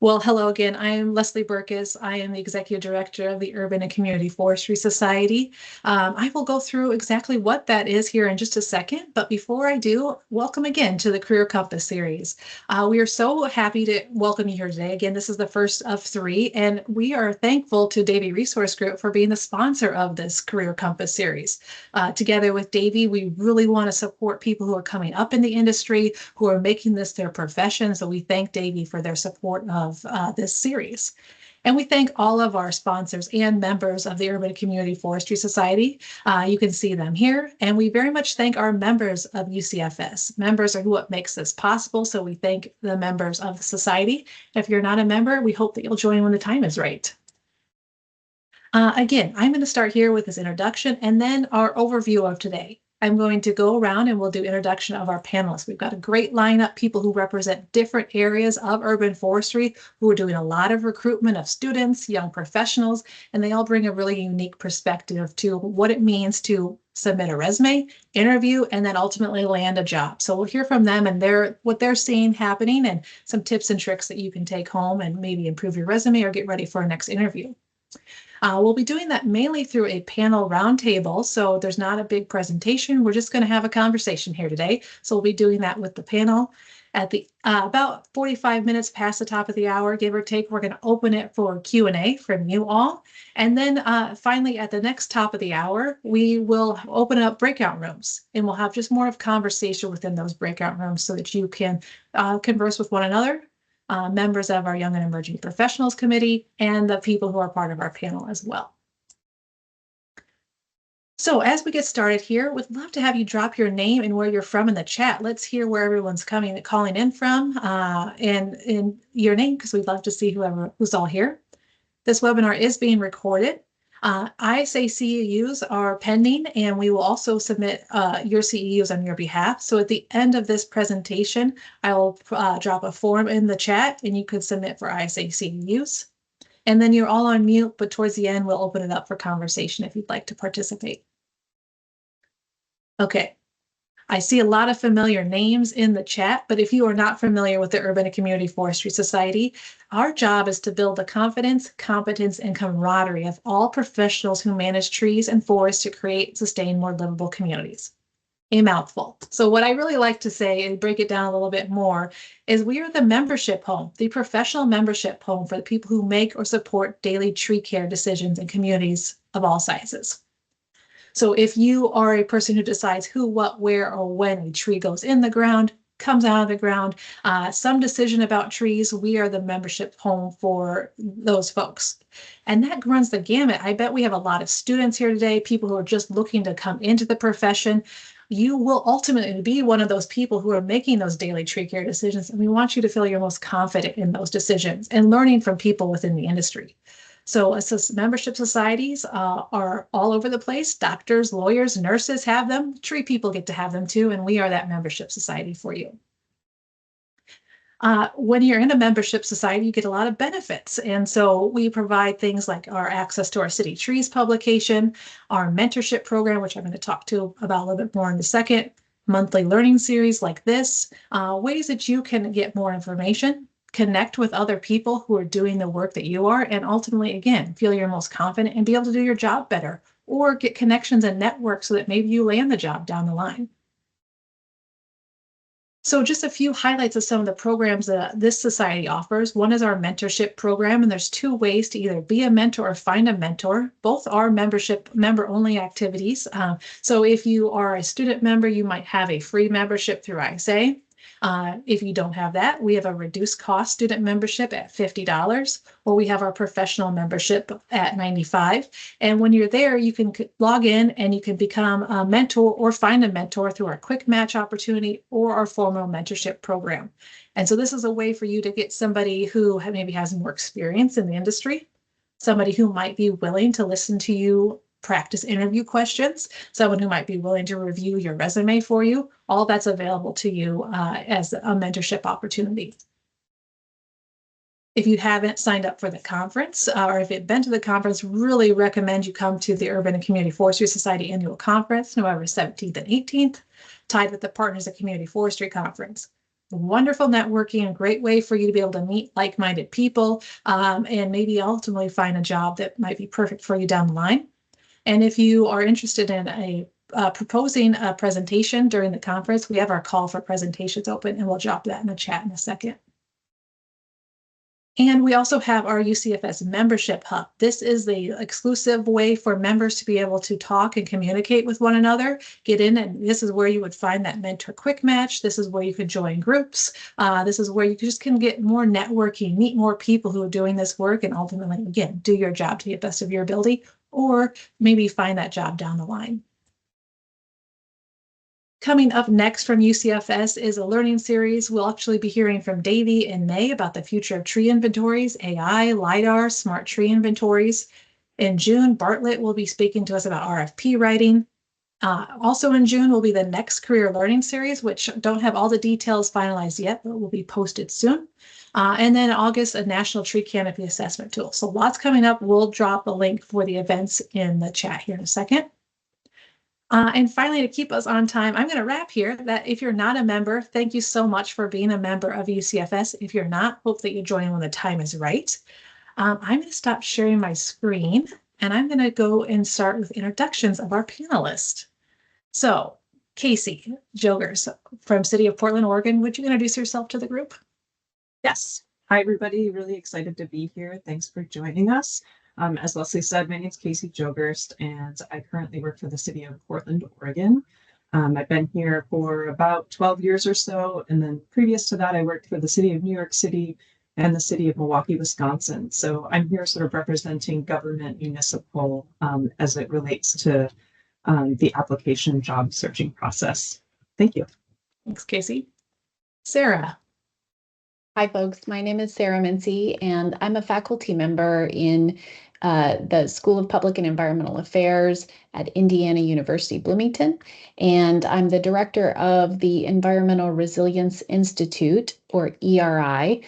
Well, hello again. I am Leslie Burkus. I am the Executive Director of the Urban and Community Forestry Society. I will go through exactly what that is here in just a second, but before I do, welcome again to the Career Compass series. We are so happy to welcome you here today. Again, this is the first of three, and we are thankful to Davie Resource Group for being the sponsor of this Career Compass series. Together with Davie, we really want to support people who are coming up in the industry, who are making this their profession. So we thank Davie for their support of this series. And we thank all of our sponsors and members of the Urban Community Forestry Society. You can see them here. And we very much thank our members of UCFS. Members are what makes this possible. So we thank the members of the society. If you're not a member, we hope that you'll join when the time is right. Again, I'm going to start here with this introduction and then our overview of today. I'm going to go around and we'll do introduction of our panelists. We've got a great lineup, people who represent different areas of urban forestry, who are doing a lot of recruitment of students, young professionals, and they all bring a really unique perspective to what it means to submit a resume, interview, and then ultimately land a job. So we'll hear from them and what they're seeing happening and some tips and tricks that you can take home and maybe improve your resume or get ready for a next interview. We'll be doing that mainly through a panel roundtable. So there's not a big presentation. We're just going to have a conversation here today. So we'll be doing that with the panel at the about 45 minutes past the top of the hour, give or take. We're going to open it for Q&A from you all. And then finally, at the next top of the hour, we will open up breakout rooms and we'll have just more of conversation within those breakout rooms so that you can converse with one another. Members of our Young and Emerging Professionals Committee, and the people who are part of our panel as well. So as we get started here, we'd love to have you drop your name and where you're from in the chat. Let's hear where everyone's calling in from and your name, because we'd love to see who's all here. This webinar is being recorded. ISA CEUs are pending, and we will also submit your CEUs on your behalf. So at the end of this presentation, I will drop a form in the chat, and you can submit for ISA CEUs. And then you're all on mute, but towards the end, we'll open it up for conversation if you'd like to participate. Okay. I see a lot of familiar names in the chat, but if you are not familiar with the Urban and Community Forestry Society, our job is to build the confidence, competence, and camaraderie of all professionals who manage trees and forests to create, sustain more livable communities. A mouthful. So what I really like to say and break it down a little bit more is we are the membership home, the professional membership home for the people who make or support daily tree care decisions in communities of all sizes. So if you are a person who decides who, what, where, or when a tree goes in the ground, comes out of the ground, some decision about trees, we are the membership home for those folks. And that runs the gamut. I bet we have a lot of students here today, people who are just looking to come into the profession. You will ultimately be one of those people who are making those daily tree care decisions. And we want you to feel you're most confident in those decisions and learning from people within the industry. So membership societies are all over the place. Doctors, lawyers, nurses have them. Tree people get to have them too, and we are that membership society for you. When you're in a membership society, you get a lot of benefits. And so we provide things like our access to our City Trees publication, our mentorship program, which I'm going to talk about a little bit more in a second, monthly learning series like this, ways that you can get more information, connect with other people who are doing the work that you are, and ultimately, again, feel you're most confident and be able to do your job better, or get connections and networks so that maybe you land the job down the line. So just a few highlights of some of the programs that this society offers. One is our mentorship program, and there's two ways to either be a mentor or find a mentor. Both are member-only activities. So if you are a student member, you might have a free membership through ISA. If you don't have that, we have a reduced cost student membership at $50, or we have our professional membership at $95. And when you're there, you can log in and you can become a mentor or find a mentor through our quick match opportunity or our formal mentorship program. And so this is a way for you to get somebody who maybe has more experience in the industry, somebody who might be willing to listen to you practice interview questions, someone who might be willing to review your resume for you. All that's available to you as a mentorship opportunity. If you haven't signed up for the conference or if you've been to the conference, really recommend you come to the Urban and Community Forestry Society Annual Conference, November 17th and 18th, tied with the Partners of Community Forestry Conference. wonderful networking, a great way for you to be able to meet like-minded people, and maybe ultimately find a job that might be perfect for you down the line. And if you are interested in proposing a presentation during the conference, we have our call for presentations open, and we'll drop that in the chat in a second. And we also have our UCFS membership hub. This is the exclusive way for members to be able to talk and communicate with one another, get in, and this is where you would find that mentor quick match. This is where you can join groups. This is where you just can get more networking, meet more people who are doing this work, and ultimately, again, do your job to the best of your ability, or maybe find that job down the line. Coming up next from UCFS is a learning series. We'll actually be hearing from Davey in May about the future of tree inventories, AI, LiDAR, smart tree inventories. In June, Bartlett will be speaking to us about RFP writing. Also in June will be the next career learning series, which don't have all the details finalized yet, but will be posted soon. And then in August, a national tree canopy assessment tool. So lots coming up. We'll drop a link for the events in the chat here in a second. And finally, to keep us on time, I'm going to wrap here that if you're not a member, thank you so much for being a member of UCFS. If you're not, hope that you join when the time is right. I'm going to stop sharing my screen, and I'm going to go and start with introductions of our panelists. So, Casey Jogers from City of Portland, Oregon, would you introduce yourself to the group? Yes. Hi, everybody. Really excited to be here. Thanks for joining us. As Leslie said, my name is Casey Jogurst, and I currently work for the City of Portland, Oregon. I've been here for about 12 years or so, and then previous to that, I worked for the City of New York City and the City of Milwaukee, Wisconsin. So I'm here sort of representing government municipal as it relates to the application job searching process. Thank you. Thanks, Casey. Sarah. Hi, folks. My name is Sarah Mincy, and I'm a faculty member in the School of Public and Environmental Affairs at Indiana University, Bloomington. And I'm the director of the Environmental Resilience Institute, or ERI,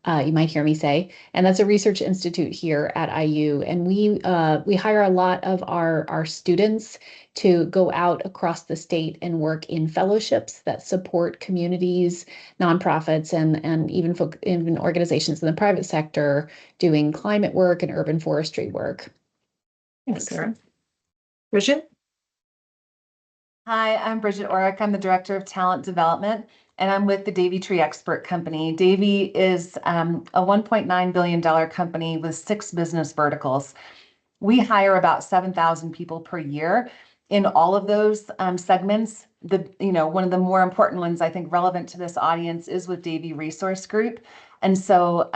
you might hear me say, and that's a research institute here at IU. And we hire a lot of our students to go out across the state and work in fellowships that support communities, nonprofits, and even organizations in the private sector doing climate work and urban forestry work. Thanks, Sarah. Bridget? Hi, I'm Bridget Orrick. I'm the Director of Talent Development, and I'm with the Davey Tree Expert Company. Davey is a $1.9 billion company with 6 business verticals. We hire about 7,000 people per year in all of those segments. One of the more important ones I think relevant to this audience is with Davey Resource Group. And so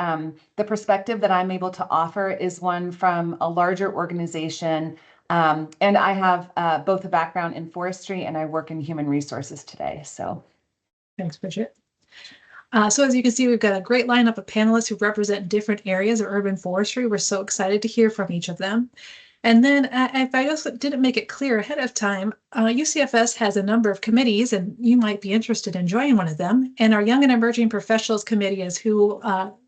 the perspective that I'm able to offer is one from a larger organization. And I have both a background in forestry and I work in human resources today. So thanks, Bridget. So as you can see, we've got a great lineup of panelists who represent different areas of urban forestry. We're so excited to hear from each of them. And then if I also didn't make it clear ahead of time, UCFS has a number of committees, and you might be interested in joining one of them. And our Young and Emerging Professionals Committee is who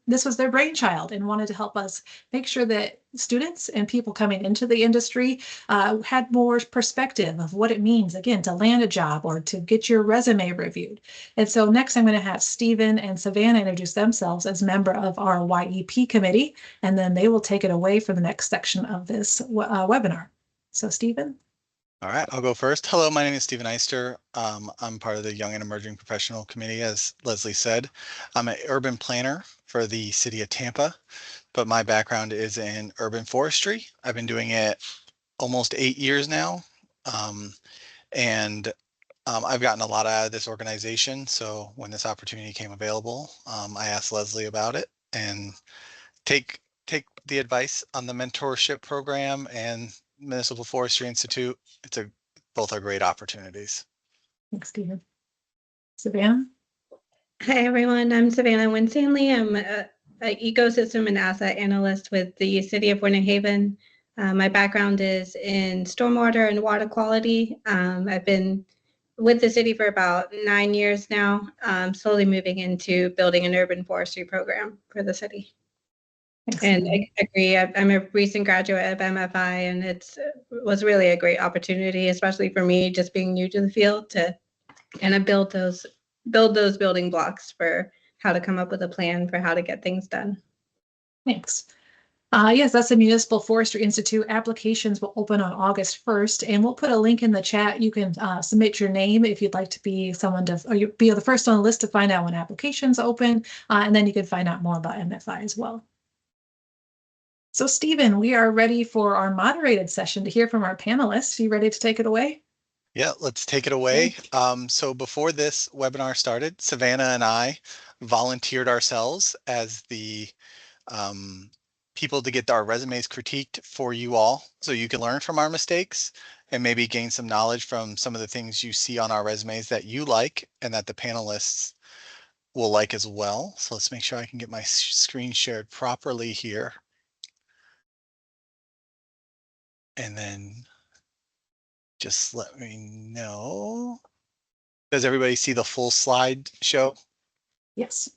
this was their brainchild and wanted to help us make sure that students and people coming into the industry had more perspective of what it means, again, to land a job or to get your resume reviewed. And so next I'm going to have Stephen and Savannah introduce themselves as member of our YEP committee, and then they will take it away for the next section of this webinar. So Stephen. All right, I'll go first. Hello, my name is Stephen Eister. I'm part of the Young and Emerging Professional Committee, as Leslie said. I'm an urban planner for the city of Tampa, but my background is in urban forestry. I've been doing it almost 8 years now. I've gotten a lot out of this organization. So when this opportunity came available, I asked Leslie about it and take the advice on the mentorship program and Municipal Forestry Institute. Both are great opportunities. Thanks, Stephen. Savannah? Hi, everyone. I'm Savannah Winstanley. I'm an ecosystem and asset analyst with the City of Winter Haven. My background is in stormwater and water quality. I've been with the city for about 9 years now, slowly moving into building an urban forestry program for the city. And I agree. I'm a recent graduate of MFI, and it was really a great opportunity, especially for me, just being new to the field, to kind of build those build those building blocks for how to come up with a plan for how to get things done. Thanks. Yes, that's the Municipal Forestry Institute. Applications will open on August 1st, and we'll put a link in the chat. You can submit your name if you'd like to be someone to, or you be the first on the list to find out when applications open, and then you can find out more about MFI as well. So Stephen, we are ready for our moderated session to hear from our panelists. You ready to take it away? Yeah, let's take it away. So before this webinar started, Savannah and I volunteered ourselves as the people to get our resumes critiqued for you all, so you can learn from our mistakes and maybe gain some knowledge from some of the things you see on our resumes that you like and that the panelists will like as well. So let's make sure I can get my screen shared properly here. And then just let me know. Does everybody see the full slide show? Yes.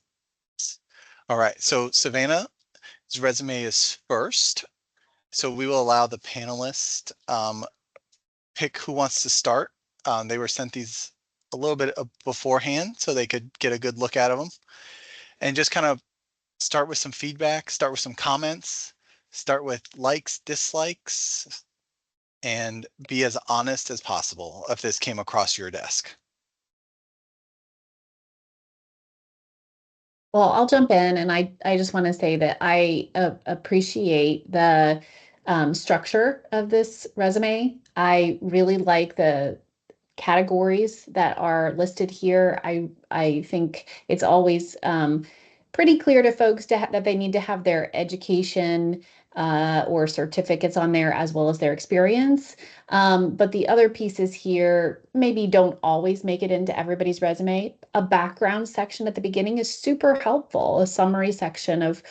All right, so Savannah's resume is first. So we will allow the panelists pick who wants to start. They were sent these a little bit beforehand so they could get a good look at them and just kind of start with some feedback, start with some comments, start with likes, dislikes, and be as honest as possible if this came across your desk. Well, I'll jump in, and I just want to say that I appreciate the structure of this resume. I really like the categories that are listed here. I think it's always pretty clear to folks that they need to have their education or certificates on there as well as their experience. But the other pieces here maybe don't always make it into everybody's resume. A background section at the beginning is super helpful, a summary section of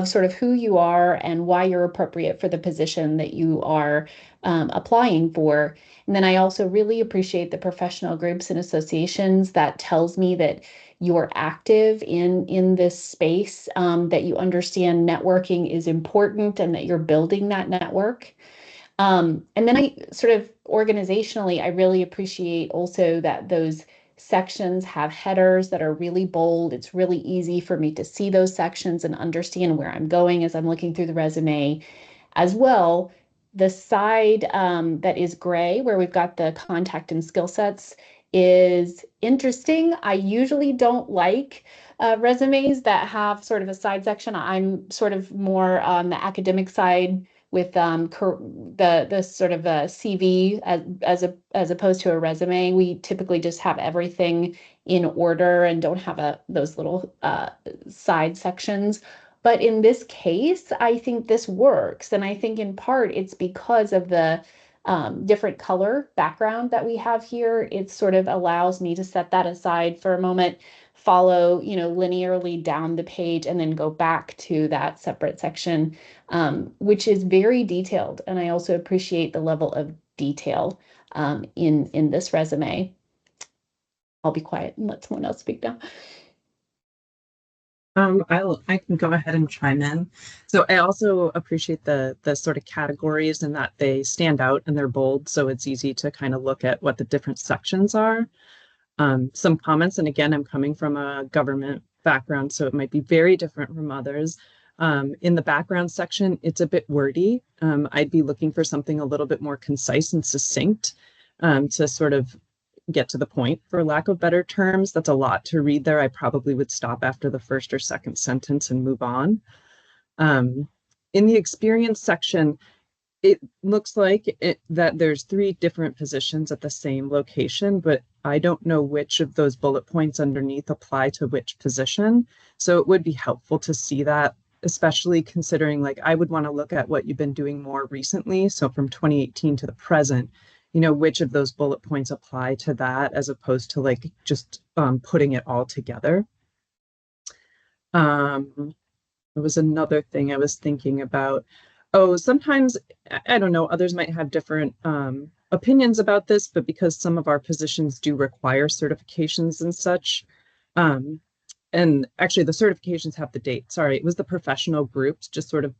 sort of who you are and why you're appropriate for the position that you are applying for. And then I also really appreciate the professional groups and associations. That tells me that you're active in this space, that you understand networking is important and that you're building that network. And then I sort of organizationally, I really appreciate also that those sections have headers that are really bold. It's really easy for me to see those sections and understand where I'm going as I'm looking through the resume as well. The side that is gray, where we've got the contact and skill sets, is interesting. I usually don't like resumes that have sort of a side section. I'm sort of more on the academic side with the sort of a CV as opposed to a resume. We typically just have everything in order and don't have those little side sections. But in this case, I think this works. And I think in part it's because of the different color background that we have here. It sort of allows me to set that aside for a moment, follow, linearly down the page and then go back to that separate section, which is very detailed. And I also appreciate the level of detail in this resume. I'll be quiet and let someone else speak now. I can go ahead and chime in. So I also appreciate the sort of categories and that they stand out and they're bold, so it's easy to kind of look at what the different sections are. Some comments, and again, I'm coming from a government background, so it might be very different from others. In the background section, it's a bit wordy. I'd be looking for something a little bit more concise and succinct to sort of get to the point, for lack of better terms. That's a lot to read there. I probably would stop after the first or second sentence and move on. In the experience section, it looks like that there's 3 different positions at the same location, but I don't know which of those bullet points underneath apply to which position. So it would be helpful to see that, especially considering, like, I would want to look at what you've been doing more recently. So from 2018 to the present, which of those bullet points apply to that, as opposed to like just putting it all together. There was another thing I was thinking about. Oh, sometimes, I don't know, others might have different opinions about this, but because some of our positions do require certifications and such, and actually the certifications have the date. Sorry, it was the professional groups, just sort of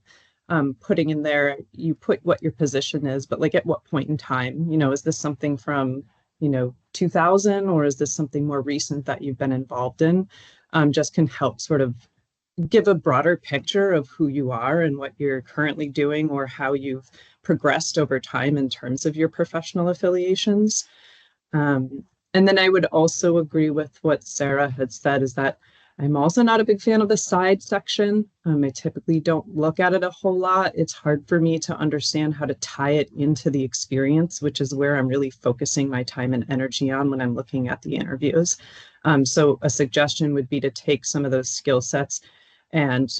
putting in there, you put what your position is, but like at what point in time, is this something from 2000, or is this something more recent that you've been involved in? Just can help sort of give a broader picture of who you are and what you're currently doing, or how you've progressed over time in terms of your professional affiliations. And then I would also agree with what Sarah had said, is that I'm also not a big fan of the side section. I typically don't look at it a whole lot. It's hard for me to understand how to tie it into the experience, which is where I'm really focusing my time and energy on when I'm looking at the interviews. So a suggestion would be to take some of those skill sets and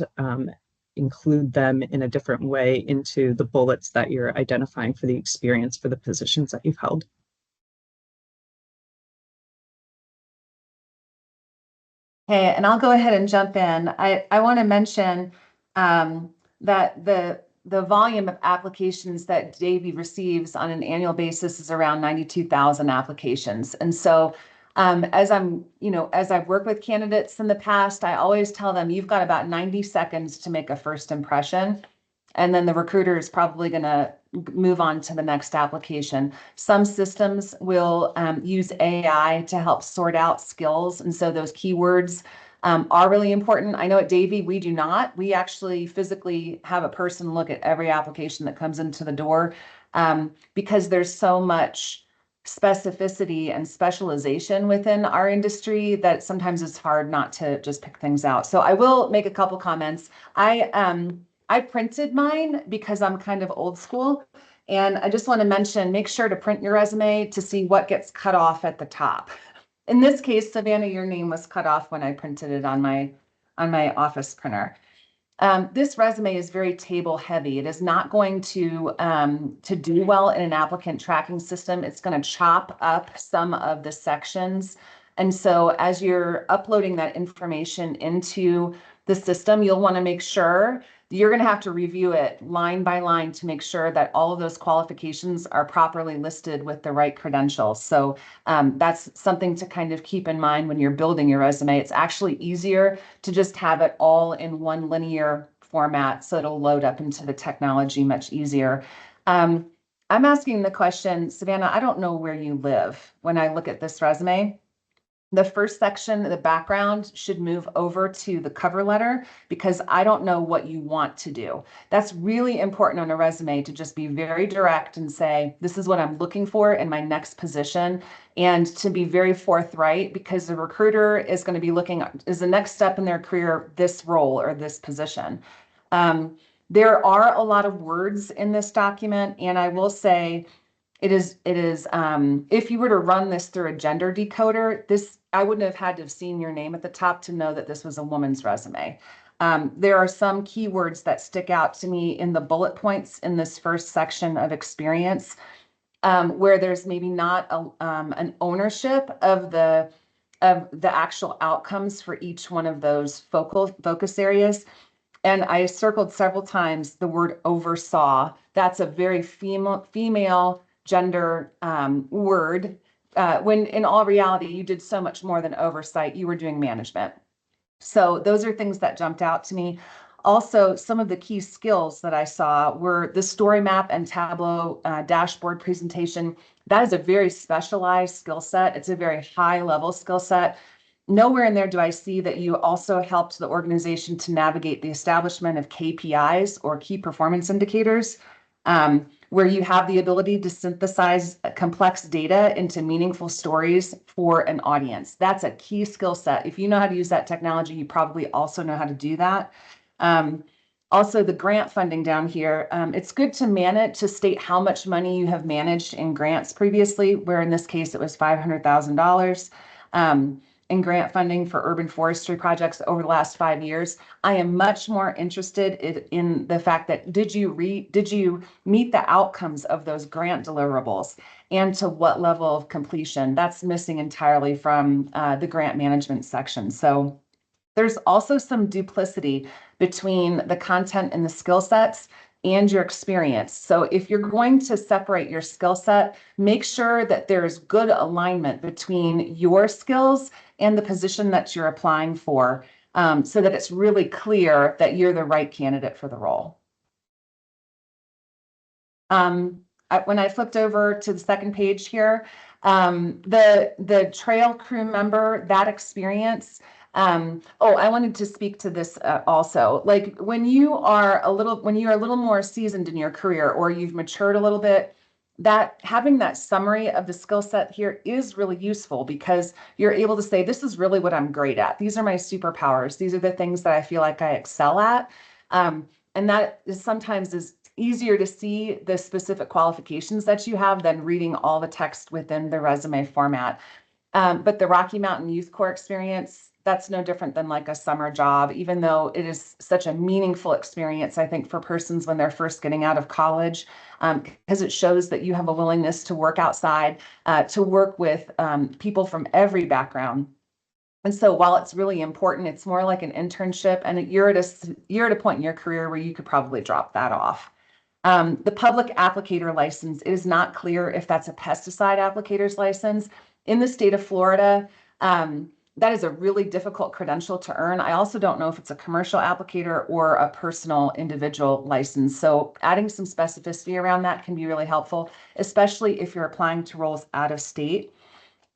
include them in a different way into the bullets that you're identifying for the experience for the positions that you've held. Okay, and I'll go ahead and jump in. I want to mention that the volume of applications that Davey receives on an annual basis is around 92,000 applications. And so as I've worked with candidates in the past, I always tell them you've got about 90 seconds to make a first impression. And then the recruiter is probably going to move on to the next application. Some systems will use AI to help sort out skills. And so those keywords are really important. I know at Davey, we do not. We actually physically have a person look at every application that comes into the door because there's so much specificity and specialization within our industry that sometimes it's hard not to just pick things out. So I will make a couple comments. I printed mine because I'm kind of old school. And I just want to mention, make sure to print your resume to see what gets cut off at the top. In this case, Savannah, your name was cut off when I printed it on my office printer. This resume is very table heavy. It is not going to do well in an applicant tracking system. It's going to chop up some of the sections. And so as you're uploading that information into the system, you'll want to make sure you're going to have to review it line by line to make sure that all of those qualifications are properly listed with the right credentials. So that's something to kind of keep in mind when you're building your resume. It's actually easier to just have it all in one linear format, so it'll load up into the technology much easier. I'm asking the question, Savannah, I don't know where you live when I look at this resume. The first section, the background, should move over to the cover letter because I don't know what you want to do. That's really important on a resume, to just be very direct and say, this is what I'm looking for in my next position, and to be very forthright, because the recruiter is going to be looking, is the next step in their career this role or this position? There are a lot of words in this document, and I will say, it is if you were to run this through a gender decoder, I wouldn't have had to have seen your name at the top to know that this was a woman's resume. There are some keywords that stick out to me in the bullet points in this first section of experience, where there's maybe not an ownership of the actual outcomes for each one of those focus areas. And I circled several times the word oversaw. That's a very female gender word, when in all reality, you did so much more than oversight. You were doing management. So those are things that jumped out to me. Also, some of the key skills that I saw were the story map and Tableau dashboard presentation. That is a very specialized skill set. It's a very high level skill set. Nowhere in there do I see that you also helped the organization to navigate the establishment of KPIs, or key performance indicators, where you have the ability to synthesize complex data into meaningful stories for an audience. That's a key skill set. If you know how to use that technology, you probably also know how to do that. Also, the grant funding down here, it's good to state how much money you have managed in grants previously, where in this case it was $500,000. In grant funding for urban forestry projects over the last 5 years. I am much more interested in the fact that did you meet the outcomes of those grant deliverables, and to what level of completion? That's missing entirely from the grant management section. So there's also some duplicity between the content and the skill sets and your experience. So if you're going to separate your skill set, make sure that there's good alignment between your skills and the position that you're applying for, so that it's really clear that you're the right candidate for the role. when I flipped over to the second page here, the trail crew member, that experience. Oh, I wanted to speak to this also. Like when you're a little more seasoned in your career, or you've matured a little bit, that having that summary of the skill set here is really useful, because you're able to say, this is really what I'm great at. These are my superpowers. These are the things that I feel like I excel at. And that is sometimes easier to see the specific qualifications that you have than reading all the text within the resume format. But the Rocky Mountain Youth Corps experience, that's no different than like a summer job, even though it is such a meaningful experience, I think, for persons when they're first getting out of college, because it shows that you have a willingness to work outside, to work with people from every background. And so while it's really important, it's more like an internship, and you're at a point in your career where you could probably drop that off. The public applicator license, it is not clear if that's a pesticide applicator's license. In the state of Florida, that is a really difficult credential to earn. I also don't know if it's a commercial applicator or a personal individual license. So adding some specificity around that can be really helpful, especially if you're applying to roles out of state.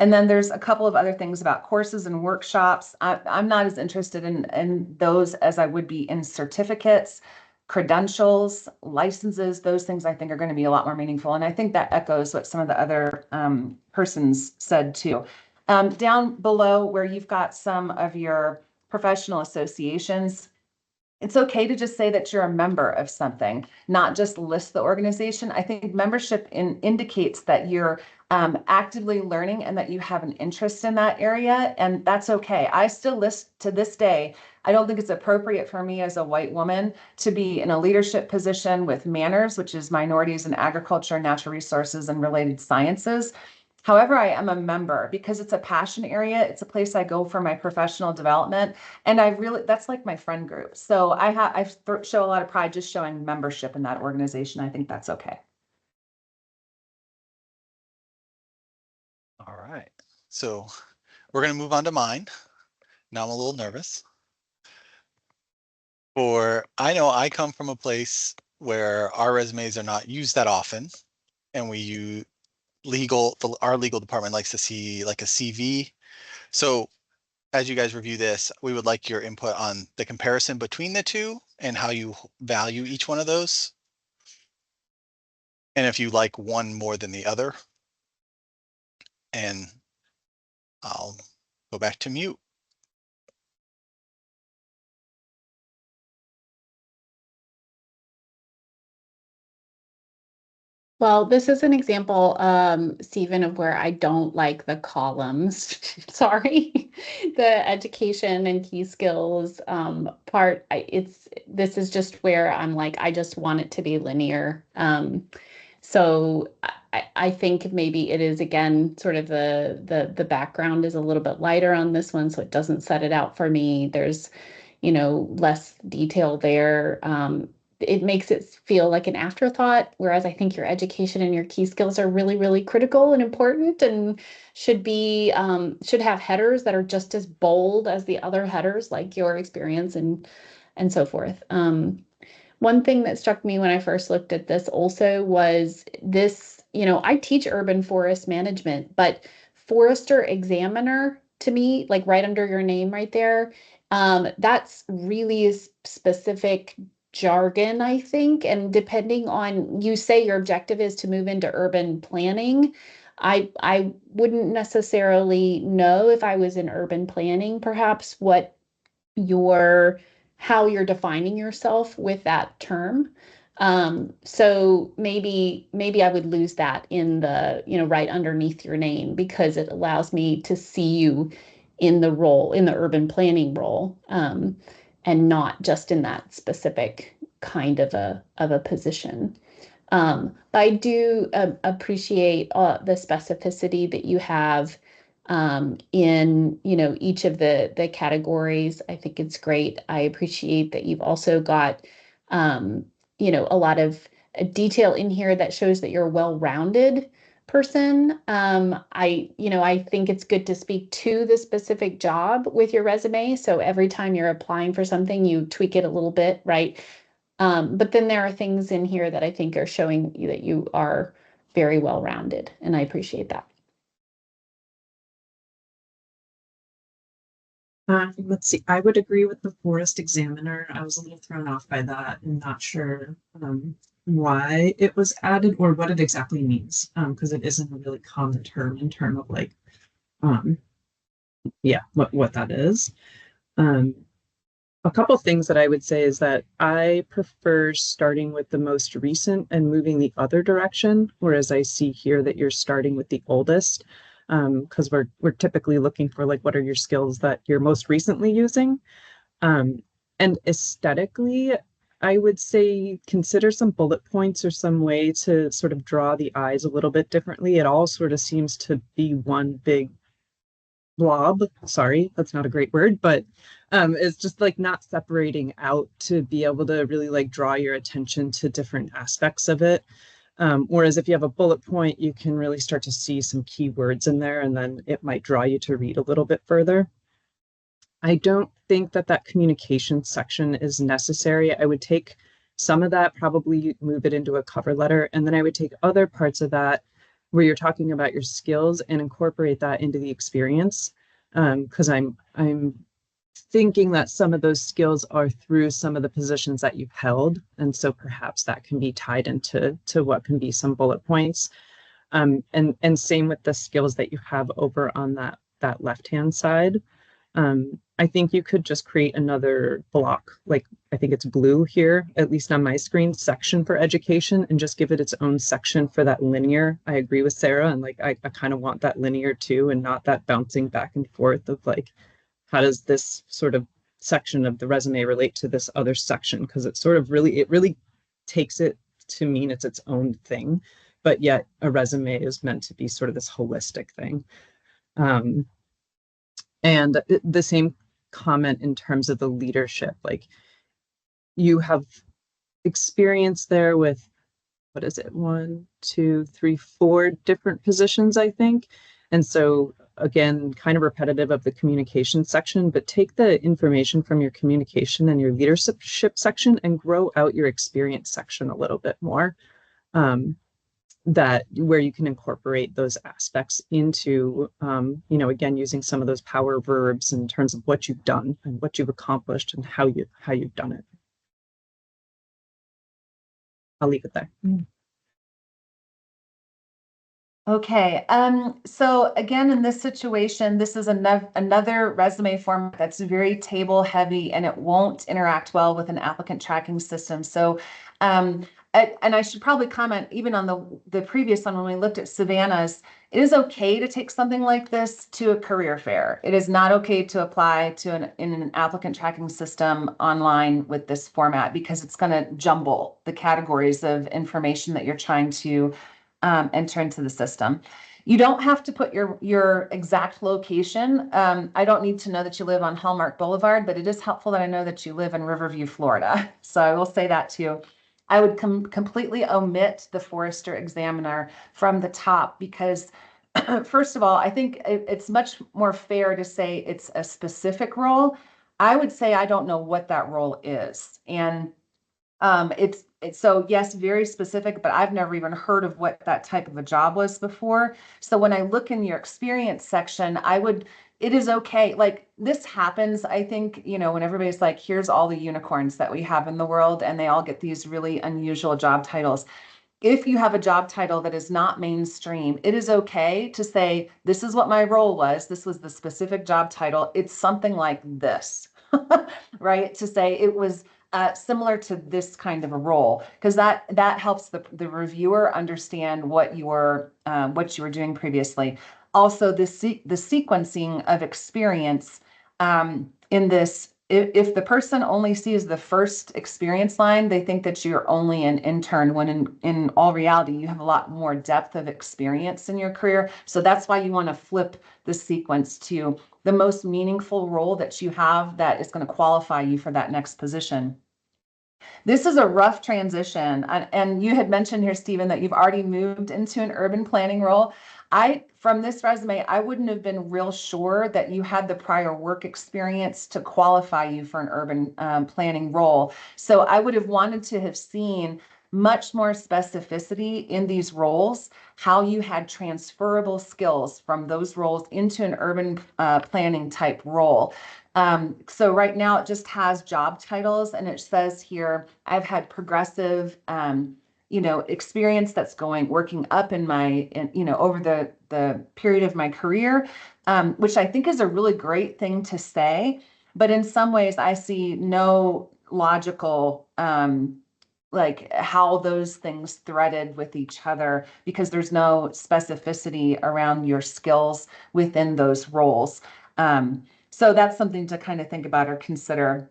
And then there's a couple of other things about courses and workshops. I'm not as interested in those as I would be in certificates, credentials, licenses. Those things I think are going to be a lot more meaningful. And I think that echoes what some of the other persons said too. Down below where you've got some of your professional associations, it's okay to just say that you're a member of something, not just list the organization. I think membership indicates that you're actively learning and that you have an interest in that area, and that's okay. I still list to this day. I don't think it's appropriate for me as a white woman to be in a leadership position with manners, which is minorities in agriculture, natural resources, and related sciences. However, I am a member because it's a passion area. It's a place I go for my professional development. And that's like my friend group. So I show a lot of pride just showing membership in that organization. I think that's okay. All right. So we're going to move on to mine. Now I'm a little nervous. I know I come from a place where our resumes are not used that often, and we use our legal department likes to see like a CV. So as you guys review this, we would like your input on the comparison between the two and how you value each one of those. And if you like one more than the other. And I'll go back to mute. Well, this is an example, Stephen, of where I don't like the columns. Sorry, the education and key skills part. This is just where I'm like, I just want it to be linear. So I think maybe it is, again, sort of the background is a little bit lighter on this one, so it doesn't set it out for me. There's, less detail there. It makes it feel like an afterthought, whereas I think your education and your key skills are really, really critical and important, and should have headers that are just as bold as the other headers, like your experience and so forth. One thing that struck me when I first looked at this also was this, I teach urban forest management, but forester examiner, to me, like right under your name right there, that's really specific jargon, I think. And depending on, you say your objective is to move into urban planning. I wouldn't necessarily know, if I was in urban planning, perhaps how you're defining yourself with that term. So maybe I would lose that in the, right underneath your name, because it allows me to see you in the role, in the urban planning role, and not just in that specific kind of a position. But I do appreciate the specificity that you have in each of the categories. I think it's great. I appreciate that you've also got a lot of detail in here that shows that you're a well-rounded person. I think it's good to speak to the specific job with your resume. So every time you're applying for something, you tweak it a little bit, right? But then there are things in here that I think are showing you that you are very well-rounded, and I appreciate that. Let's see. I would agree with the forest examiner. I was a little thrown off by that and not sure why it was added or what it exactly means, because it isn't a really common term in terms of like, yeah, what that is. A couple things that I would say is that I prefer starting with the most recent and moving the other direction, whereas I see here that you're starting with the oldest. Because we're typically looking for like what are your skills that you're most recently using. And aesthetically, I would say consider some bullet points or some way to sort of draw the eyes a little bit differently. It all sort of seems to be one big blob. Sorry, that's not a great word, but it's just like not separating out to be able to really like draw your attention to different aspects of it. Whereas if you have a bullet point, you can really start to see some keywords in there, and then it might draw you to read a little bit further. I don't think that communication section is necessary. I would take some of that, probably move it into a cover letter, and then I would take other parts of that where you're talking about your skills and incorporate that into the experience. Because I'm thinking that some of those skills are through some of the positions that you've held. And so perhaps that can be tied into what can be some bullet points. And same with the skills that you have over on that left-hand side. I think you could just create another block, like I think it's blue here, at least on my screen, section for education, and just give it its own section for that linear. I agree with Sarah, and like I kind of want that linear too, and not that bouncing back and forth of like, how does this sort of section of the resume relate to this other section? Because it really takes it to mean it's its own thing, but yet a resume is meant to be sort of this holistic thing. And the same comment in terms of the leadership, like you have experience there with, what is it, 1, 2, 3, 4 different positions, I think. And so again, kind of repetitive of the communication section, but take the information from your communication and your leadership section and grow out your experience section a little bit more. That where you can incorporate those aspects into, again, using some of those power verbs in terms of what you've done and what you've accomplished and how you've done it. I'll leave it there. Okay, so again, in this situation, this is another resume format that's very table heavy and it won't interact well with an applicant tracking system. So, and I should probably comment even on the previous one when we looked at Savannah's, it is okay to take something like this to a career fair. It is not okay to apply to in an applicant tracking system online with this format because it's going to jumble the categories of information that you're trying to enter into the system. You don't have to put your exact location. I don't need to know that you live on Hallmark Boulevard, but it is helpful that I know that you live in Riverview, Florida. So I will say that too. I would completely omit the Forester Examiner from the top because first of all, I think it's much more fair to say it's a specific role. I would say I don't know what that role is. And it's so yes, very specific, but I've never even heard of what that type of a job was before. So when I look in your experience section, it is okay. Like this happens, I think, when everybody's like, here's all the unicorns that we have in the world, and they all get these really unusual job titles. If you have a job title that is not mainstream, it is okay to say, this is what my role was. This was the specific job title. It's something like this, right? To say it was similar to this kind of a role, because that helps the reviewer understand what you were doing previously. Also, the sequencing of experience in this. If the person only sees the first experience line, they think that you're only an intern, when in all reality, you have a lot more depth of experience in your career. So that's why you want to flip the sequence to the most meaningful role that you have that is going to qualify you for that next position. This is a rough transition. And you had mentioned here, Stephen, that you've already moved into an urban planning role. From this resume, I wouldn't have been real sure that you had the prior work experience to qualify you for an urban planning role. So I would have wanted to have seen much more specificity in these roles, how you had transferable skills from those roles into an urban planning type role. So right now it just has job titles, and it says here, I've had progressive, experience that's working up in my, over the period of my career, which I think is a really great thing to say. But in some ways I see no logical, like how those things threaded with each other, because there's no specificity around your skills within those roles. So that's something to kind of think about or consider.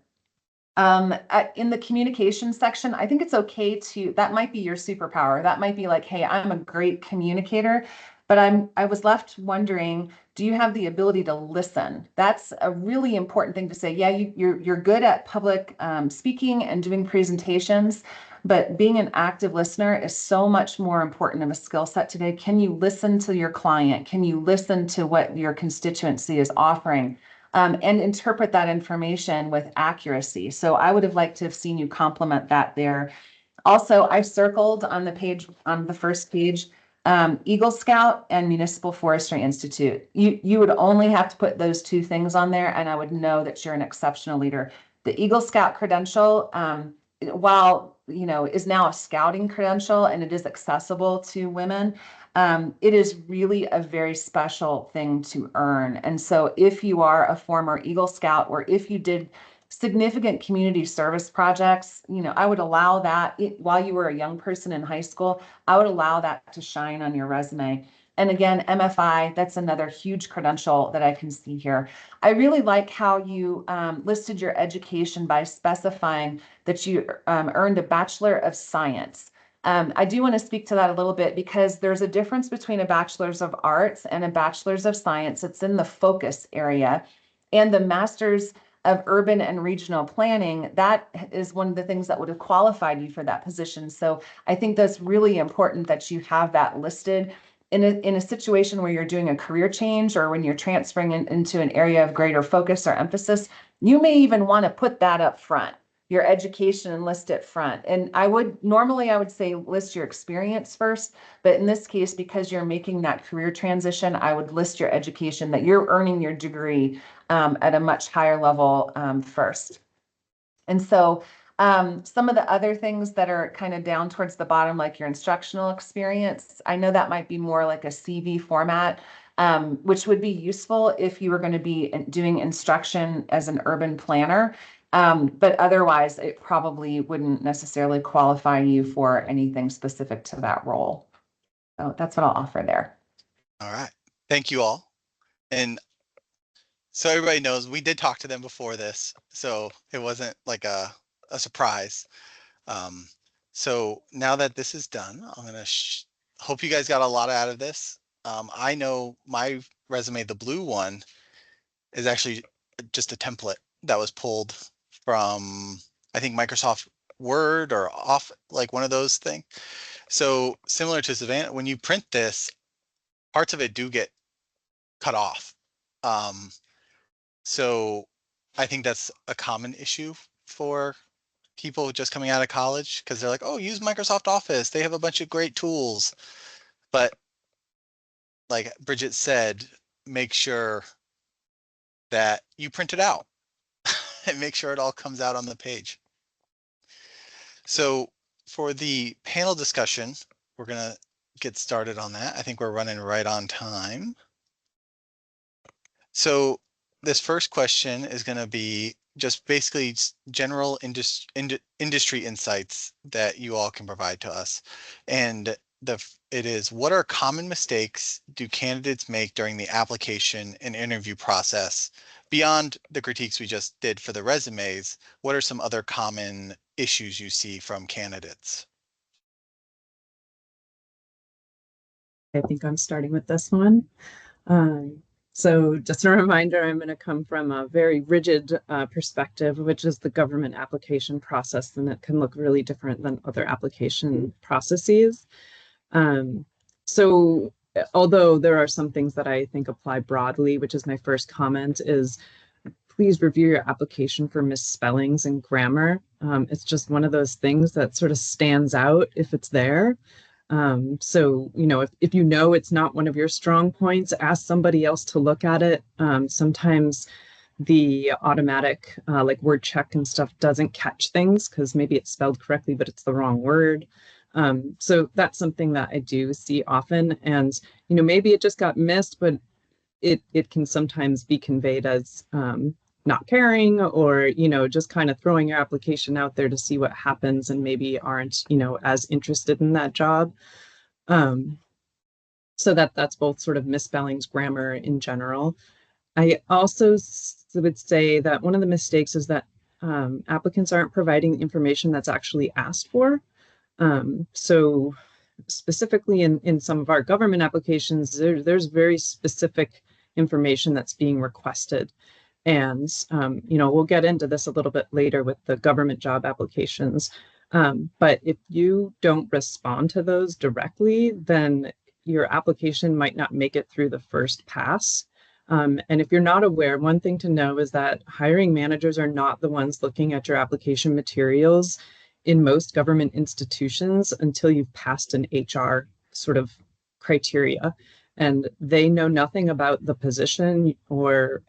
In the communication section, I think it's okay that might be your superpower. That might be like, hey, I'm a great communicator, but I was left wondering, do you have the ability to listen? That's a really important thing to say. Yeah, you're good at public speaking and doing presentations, but being an active listener is so much more important of a skill set today. Can you listen to your client? Can you listen to what your constituency is offering? And interpret that information with accuracy. So I would have liked to have seen you complement that there. Also, I've circled on the page, on the first page, Eagle Scout and Municipal Forestry Institute. You would only have to put those two things on there, and I would know that you're an exceptional leader. The Eagle Scout credential, while is now a scouting credential and it is accessible to women, it is really a very special thing to earn. And so if you are a former Eagle Scout, or if you did significant community service projects, I would allow that while you were a young person in high school, I would allow that to shine on your resume. And again, MFI, that's another huge credential that I can see here. I really like how you listed your education by specifying that you earned a Bachelor of Science. I do want to speak to that a little bit, because there's a difference between a Bachelor's of Arts and a Bachelor's of Science. It's in the focus area. And the Master's of Urban and Regional Planning, that is one of the things that would have qualified you for that position. So I think that's really important that you have that listed. In a situation where you're doing a career change, or when you're transferring into an area of greater focus or emphasis, you may even want to put that up front, your education, and list it front. And I would say list your experience first, but in this case, because you're making that career transition, I would list your education, that you're earning your degree at a much higher level first. And so some of the other things that are kind of down towards the bottom, like your instructional experience, I know that might be more like a CV format, which would be useful if you were going to be doing instruction as an urban planner. But otherwise, it probably wouldn't necessarily qualify you for anything specific to that role. So that's what I'll offer there. All right. Thank you all. And so everybody knows, we did talk to them before this, so it wasn't like a surprise. So now that this is done, I'm going to hope you guys got a lot out of this. I know my resume, the blue one, is actually just a template that was pulled from, I think, Microsoft Word or off, like one of those things. So similar to Savannah, when you print this, parts of it do get cut off. So I think that's a common issue for people just coming out of college, because they're like, oh, use Microsoft Office. They have a bunch of great tools. But like Bridget said, make sure that you print it out and make sure it all comes out on the page. So for the panel discussion, we're going to get started on that. I think we're running right on time. So this first question is going to be just basically general industry insights that you all can provide to us. And it is, what are common mistakes do candidates make during the application and interview process? Beyond the critiques we just did for the resumes, what are some other common issues you see from candidates? I think I'm starting with this one. So just a reminder, I'm going to come from a very rigid perspective, which is the government application process, and it can look really different than other application processes. So although there are some things that I think apply broadly, which is my first comment, is please review your application for misspellings and grammar. It's just one of those things that sort of stands out if it's there. So, if you know it's not one of your strong points, ask somebody else to look at it. Sometimes the automatic like word check and stuff doesn't catch things because maybe it's spelled correctly, but it's the wrong word. So that's something that I do see often. And, maybe it just got missed, but it can sometimes be conveyed as not caring or, just kind of throwing your application out there to see what happens and maybe aren't, as interested in that job. So that's both sort of misspellings, grammar in general. I also would say that one of the mistakes is that applicants aren't providing information that's actually asked for. So specifically in some of our government applications, there's very specific information that's being requested. And, we'll get into this a little bit later with the government job applications. But if you don't respond to those directly, then your application might not make it through the first pass. And if you're not aware, one thing to know is that hiring managers are not the ones looking at your application materials in most government institutions until you've passed an HR sort of criteria. And they know nothing about the position or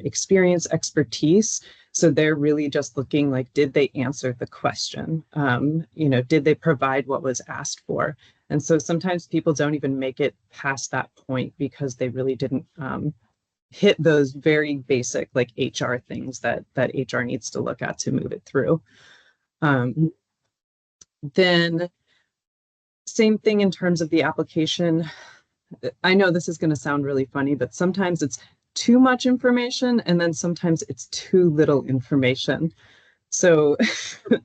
experience, expertise. So they're really just looking like, did they answer the question? Did they provide what was asked for? And so sometimes people don't even make it past that point because they really didn't hit those very basic like HR things that HR needs to look at to move it through. Then same thing in terms of the application. I know this is going to sound really funny, but sometimes it's too much information and then sometimes it's too little information. So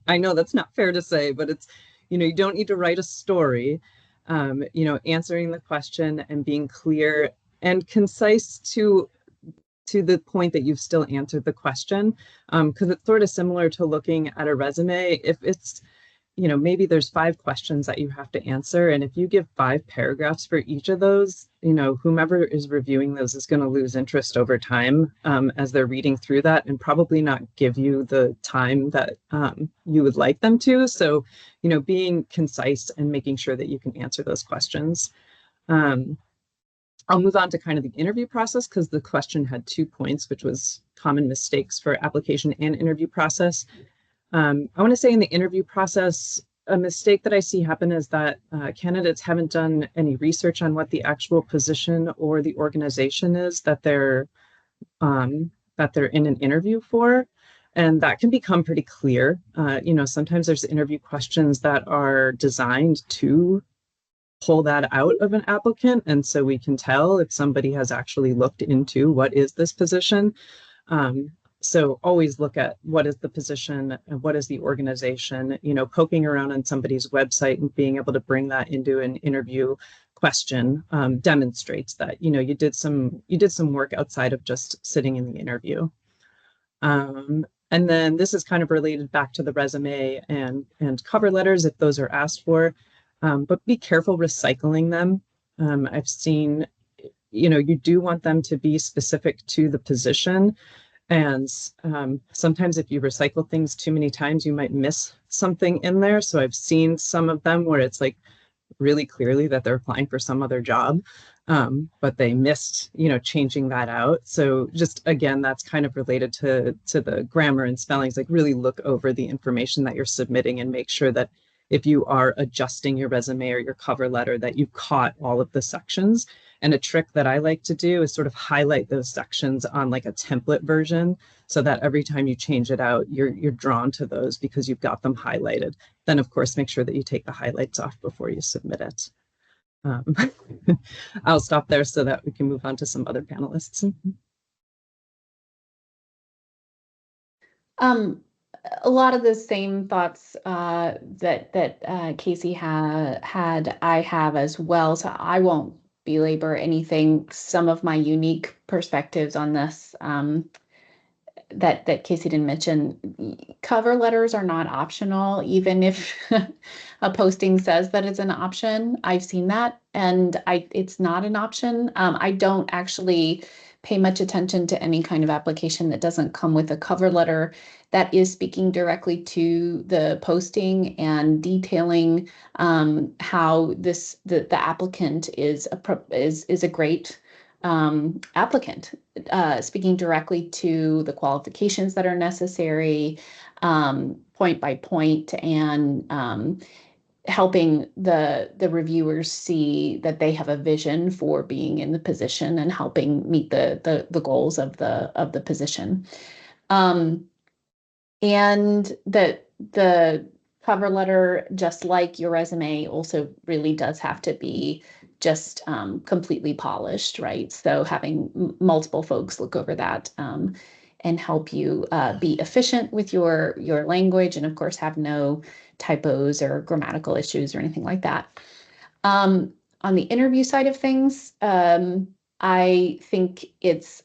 I know that's not fair to say, but it's, you don't need to write a story, answering the question and being clear and concise to the point that you've still answered the question. Because it's sort of similar to looking at a resume. If it's, maybe there's 5 questions that you have to answer. And if you give 5 paragraphs for each of those, whomever is reviewing those is going to lose interest over time as they're reading through that and probably not give you the time that you would like them to. So, being concise and making sure that you can answer those questions. I'll move on to kind of the interview process because the question had 2 points, which was common mistakes for application and interview process. I want to say in the interview process, a mistake that I see happen is that candidates haven't done any research on what the actual position or the organization is that they're in an interview for. And that can become pretty clear. Sometimes there's interview questions that are designed to pull that out of an applicant. And so we can tell if somebody has actually looked into what is this position. So always look at what is the position and what is the organization, poking around on somebody's website and being able to bring that into an interview question demonstrates that, you did some work outside of just sitting in the interview. And then this is kind of related back to the resume and cover letters if those are asked for. But be careful recycling them. I've seen, you do want them to be specific to the position. And sometimes if you recycle things too many times, you might miss something in there. So I've seen some of them where it's like really clearly that they're applying for some other job, but they missed, changing that out. So just, again, that's kind of related to the grammar and spellings, like really look over the information that you're submitting and make sure that if you are adjusting your resume or your cover letter, that you've caught all of the sections. And a trick that I like to do is sort of highlight those sections on like a template version so that every time you change it out, you're drawn to those because you've got them highlighted. Then, of course, make sure that you take the highlights off before you submit it. I'll stop there so that we can move on to some other panelists. A lot of the same thoughts that Casey had, I have as well. So I won't belabor anything. Some of my unique perspectives on this that Casey didn't mention. Cover letters are not optional, even if a posting says that it's an option. I've seen that, and it's not an option. I don't actually pay much attention to any kind of application that doesn't come with a cover letter that is speaking directly to the posting and detailing how the applicant is a great applicant, speaking directly to the qualifications that are necessary, point by point, and helping the reviewers see that they have a vision for being in the position and helping meet the goals of the position. And that the cover letter, just like your resume, also really does have to be just completely polished, right? So having multiple folks look over that and help you be efficient with your language, and of course have no typos or grammatical issues or anything like that. On the interview side of things, I think it's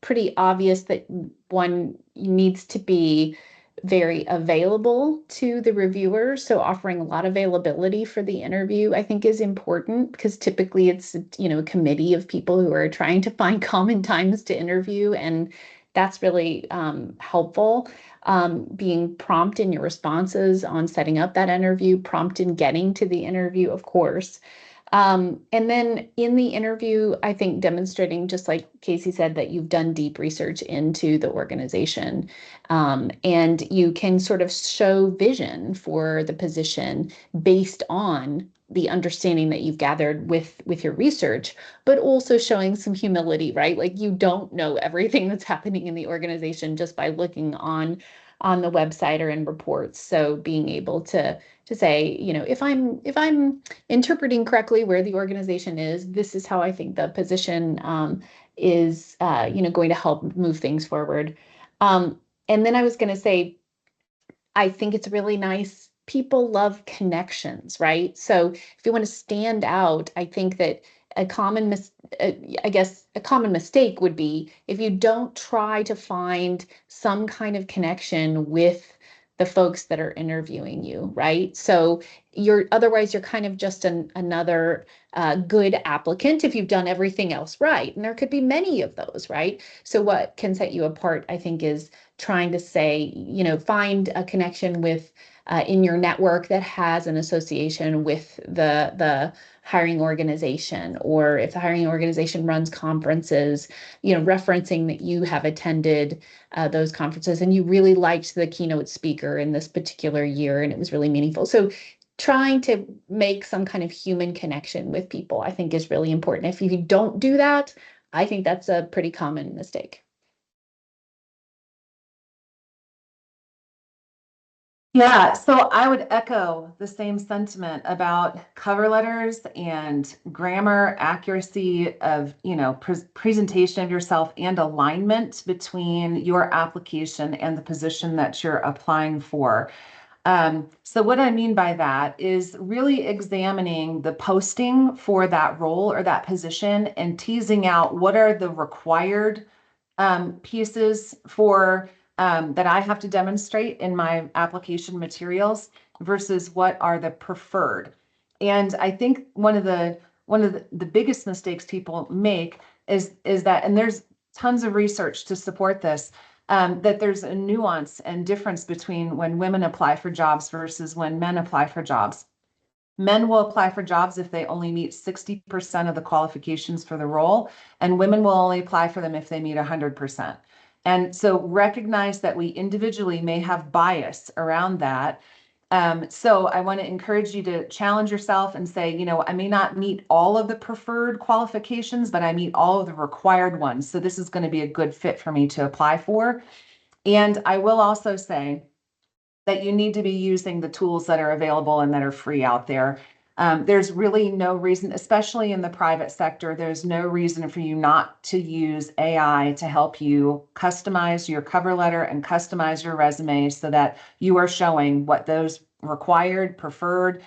pretty obvious that one needs to be very available to the reviewer. So offering a lot of availability for the interview, I think, is important, because typically it's, a committee of people who are trying to find common times to interview, and that's really helpful. Being prompt in your responses on setting up that interview, prompt in getting to the interview, of course. And then in the interview, I think demonstrating, just like Casey said, that you've done deep research into the organization, and you can sort of show vision for the position based on the understanding that you've gathered with your research, but also showing some humility, right? Like, you don't know everything that's happening in the organization just by looking on the website or in reports. So being able to say, if I'm interpreting correctly where the organization is, this is how I think the position is, going to help move things forward. And then I was going to say, I think it's really nice. People love connections, right? So if you want to stand out, I think that a common mistake would be if you don't try to find some kind of connection with the folks that are interviewing you, right? So you're kind of just another good applicant if you've done everything else right. And there could be many of those, right? So what can set you apart, I think, is trying to say, find a connection with in your network that has an association with the hiring organization, or if the hiring organization runs conferences, referencing that you have attended those conferences and you really liked the keynote speaker in this particular year and it was really meaningful. So trying to make some kind of human connection with people, I think, is really important. If you don't do that, I think that's a pretty common mistake. Yeah, so I would echo the same sentiment about cover letters and grammar, accuracy of, presentation of yourself, and alignment between your application and the position that you're applying for. So what I mean by that is really examining the posting for that role or that position and teasing out what are the required pieces for that I have to demonstrate in my application materials versus what are the preferred. And I think one of the biggest mistakes people make is that, and there's tons of research to support this, that there's a nuance and difference between when women apply for jobs versus when men apply for jobs. Men will apply for jobs if they only meet 60% of the qualifications for the role, and women will only apply for them if they meet 100%. And so recognize that we individually may have bias around that. So I want to encourage you to challenge yourself and say, I may not meet all of the preferred qualifications, but I meet all of the required ones. So this is going to be a good fit for me to apply for. And I will also say that you need to be using the tools that are available and that are free out there. There's really no reason, especially in the private sector, there's no reason for you not to use AI to help you customize your cover letter and customize your resume so that you are showing what those required, preferred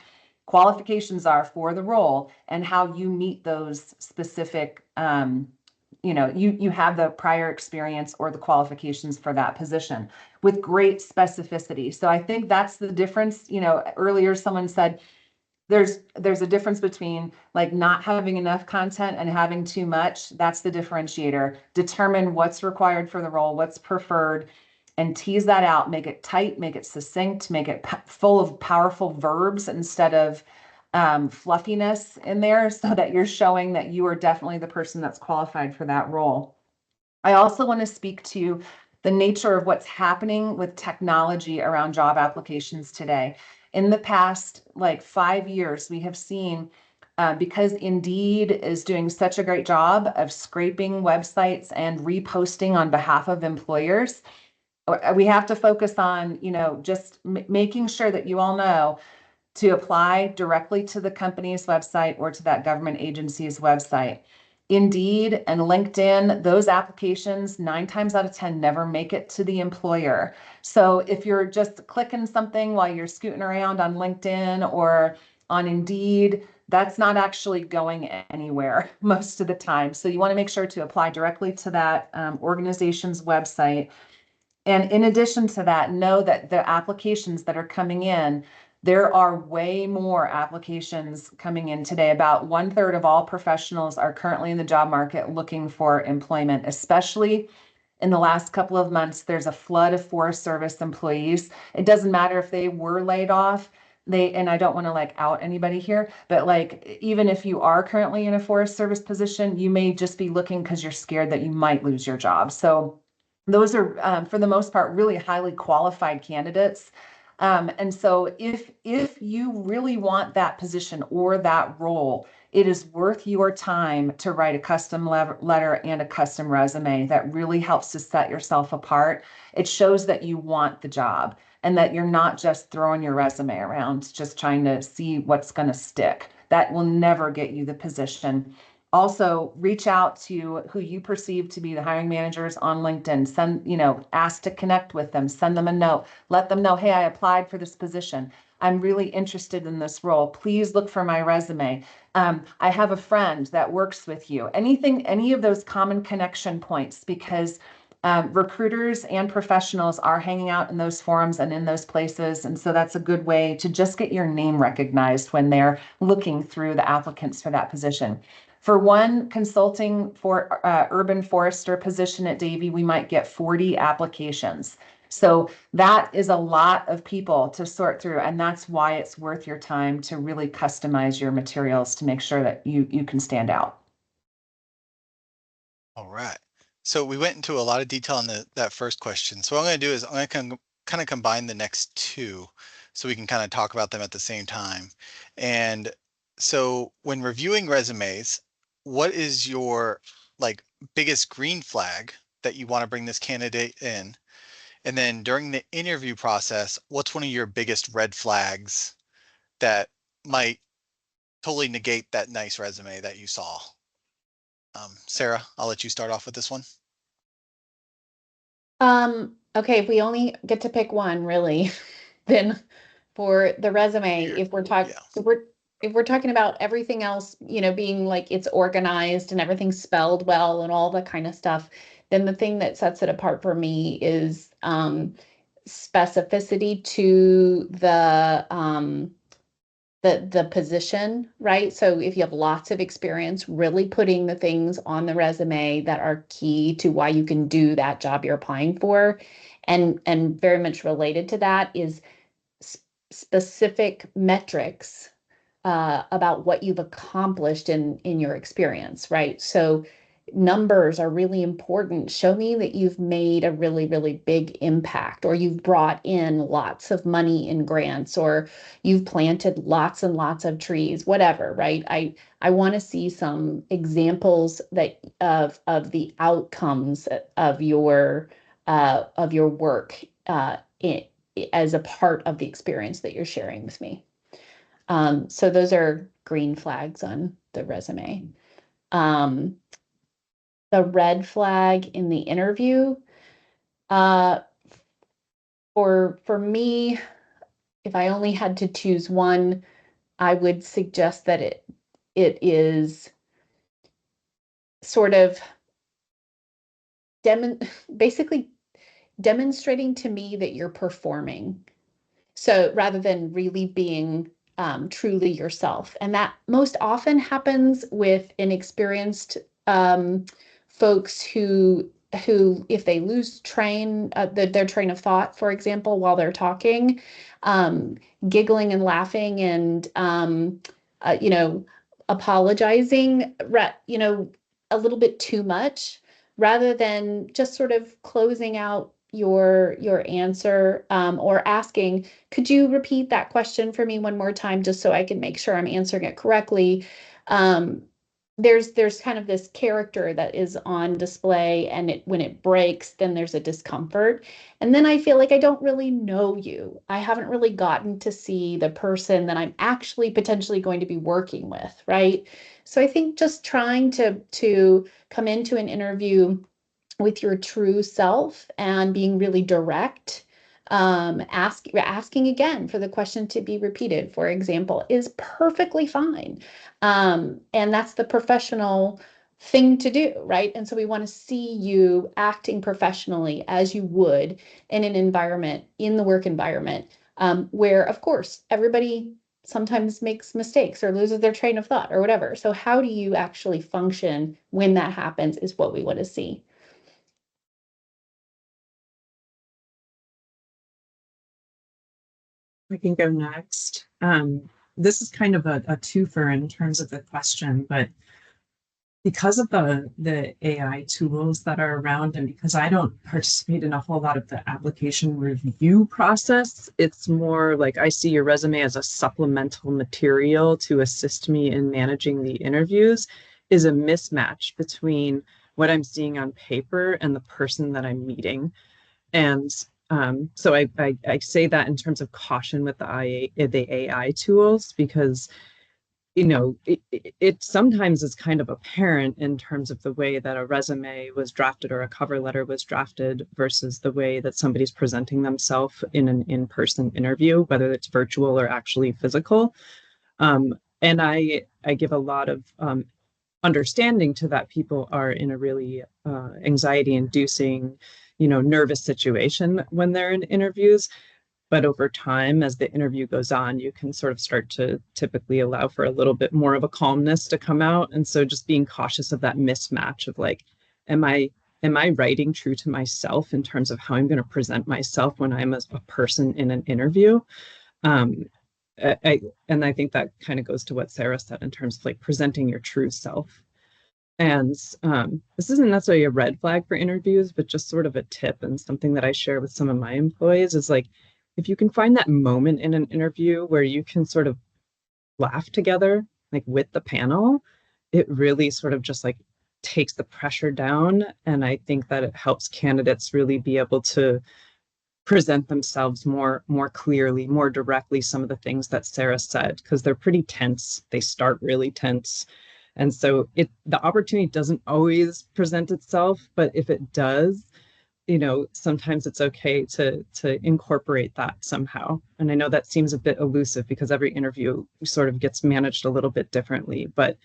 qualifications are for the role and how you meet those specific, you have the prior experience or the qualifications for that position with great specificity. So I think that's the difference. Earlier someone said, there's a difference between like not having enough content and having too much. That's the differentiator. Determine what's required for the role, what's preferred, and tease that out. Make it tight, make it succinct, make it full of powerful verbs instead of fluffiness in there, so that you're showing that you are definitely the person that's qualified for that role. I also want to speak to the nature of what's happening with technology around job applications today. In the past, like 5 years, we have seen, because Indeed is doing such a great job of scraping websites and reposting on behalf of employers, we have to focus on, just making sure that you all know to apply directly to the company's website or to that government agency's website. Indeed and LinkedIn, those applications 9 times out of 10 never make it to the employer. So if you're just clicking something while you're scooting around on LinkedIn or on Indeed, that's not actually going anywhere most of the time. So you want to make sure to apply directly to that organization's website. And in addition to that, know that the applications that are coming in, there are way more applications coming in today. About 1/3 of all professionals are currently in the job market looking for employment, especially in the last couple of months. There's a flood of Forest Service employees. It doesn't matter if they were laid off. And I don't want to like out anybody here, but like, even if you are currently in a Forest Service position, you may just be looking because you're scared that you might lose your job. So those are, for the most part, really highly qualified candidates. And so if you really want that position or that role, it is worth your time to write a custom letter and a custom resume that really helps to set yourself apart. It shows that you want the job and that you're not just throwing your resume around, just trying to see what's going to stick. That will never get you the position. Also, reach out to who you perceive to be the hiring managers on LinkedIn. Ask to connect with them, send them a note, let them know, hey, I applied for this position. I'm really interested in this role. Please look for my resume. I have a friend that works with you. Any of those common connection points, because recruiters and professionals are hanging out in those forums and in those places. And so that's a good way to just get your name recognized when they're looking through the applicants for that position. For one consulting for urban forester position at Davie, we might get 40 applications. So that is a lot of people to sort through, and that's why it's worth your time to really customize your materials to make sure that you can stand out. All right. So we went into a lot of detail on that first question. So what I'm going to do is I'm going to kind of combine the next two so we can kind of talk about them at the same time. And so when reviewing resumes, what is your like biggest green flag that you want to bring this candidate in? And then during the interview process, what's one of your biggest red flags that might totally negate that nice resume that you saw? Sarah, I'll let you start off with this one. Okay, if we only get to pick one, really, then for the resume, if we're talking, if we're talking about everything else, being like it's organized and everything's spelled well and all that kind of stuff, then the thing that sets it apart for me is specificity to the position, right? So if you have lots of experience, really putting the things on the resume that are key to why you can do that job you're applying for. And very much related to that is specific metrics about what you've accomplished in your experience, right? So numbers are really important. Show me that you've made a really, really big impact, or you've brought in lots of money in grants, or you've planted lots and lots of trees, whatever, right? I want to see some examples that of the outcomes of your work as a part of the experience that you're sharing with me. So those are green flags on the resume. The red flag in the interview, for me, if I only had to choose one, I would suggest that it is sort of basically demonstrating to me that you're performing. So rather than really being truly yourself. And that most often happens with inexperienced folks who if they lose their train of thought, for example, while they're talking, giggling and laughing and apologizing, a little bit too much, rather than just sort of closing out your answer, or asking, could you repeat that question for me one more time, just so I can make sure I'm answering it correctly. There's kind of this character that is on display, and when it breaks, then there's a discomfort. And then I feel like I don't really know you. I haven't really gotten to see the person that I'm actually potentially going to be working with, right? So I think just trying to come into an interview with your true self and being really direct, asking again for the question to be repeated, for example, is perfectly fine. And that's the professional thing to do, right? And so we want to see you acting professionally as you would in an environment, in the work environment, where, of course, everybody sometimes makes mistakes or loses their train of thought or whatever. So how do you actually function when that happens is what we want to see. I can go next. This is kind of a twofer in terms of the question, but because of the AI tools that are around, and because I don't participate in a whole lot of the application review process, it's more like I see your resume as a supplemental material to assist me in managing the interviews, is a mismatch between what I'm seeing on paper and the person that I'm meeting. And so I say that in terms of caution with the AI tools, because it sometimes is kind of apparent in terms of the way that a resume was drafted or a cover letter was drafted versus the way that somebody's presenting themselves in an in-person interview, whether it's virtual or actually physical. And I give a lot of understanding to that people are in a really anxiety-inducing, nervous situation when they're in interviews. But over time, as the interview goes on, you can sort of start to typically allow for a little bit more of a calmness to come out. And so just being cautious of that mismatch of like, am I writing true to myself in terms of how I'm going to present myself when I'm a person in an interview? And I think that kind of goes to what Sarah said in terms of like presenting your true self. And this isn't necessarily a red flag for interviews, but just sort of a tip and something that I share with some of my employees is like, if you can find that moment in an interview where you can sort of laugh together, like with the panel, it really sort of just like takes the pressure down. And I think that it helps candidates really be able to present themselves more clearly, more directly, some of the things that Sarah said, because they're pretty tense. They start really tense. And so the opportunity doesn't always present itself, but if it does, sometimes it's okay to incorporate that somehow. And I know that seems a bit elusive because every interview sort of gets managed a little bit differently, but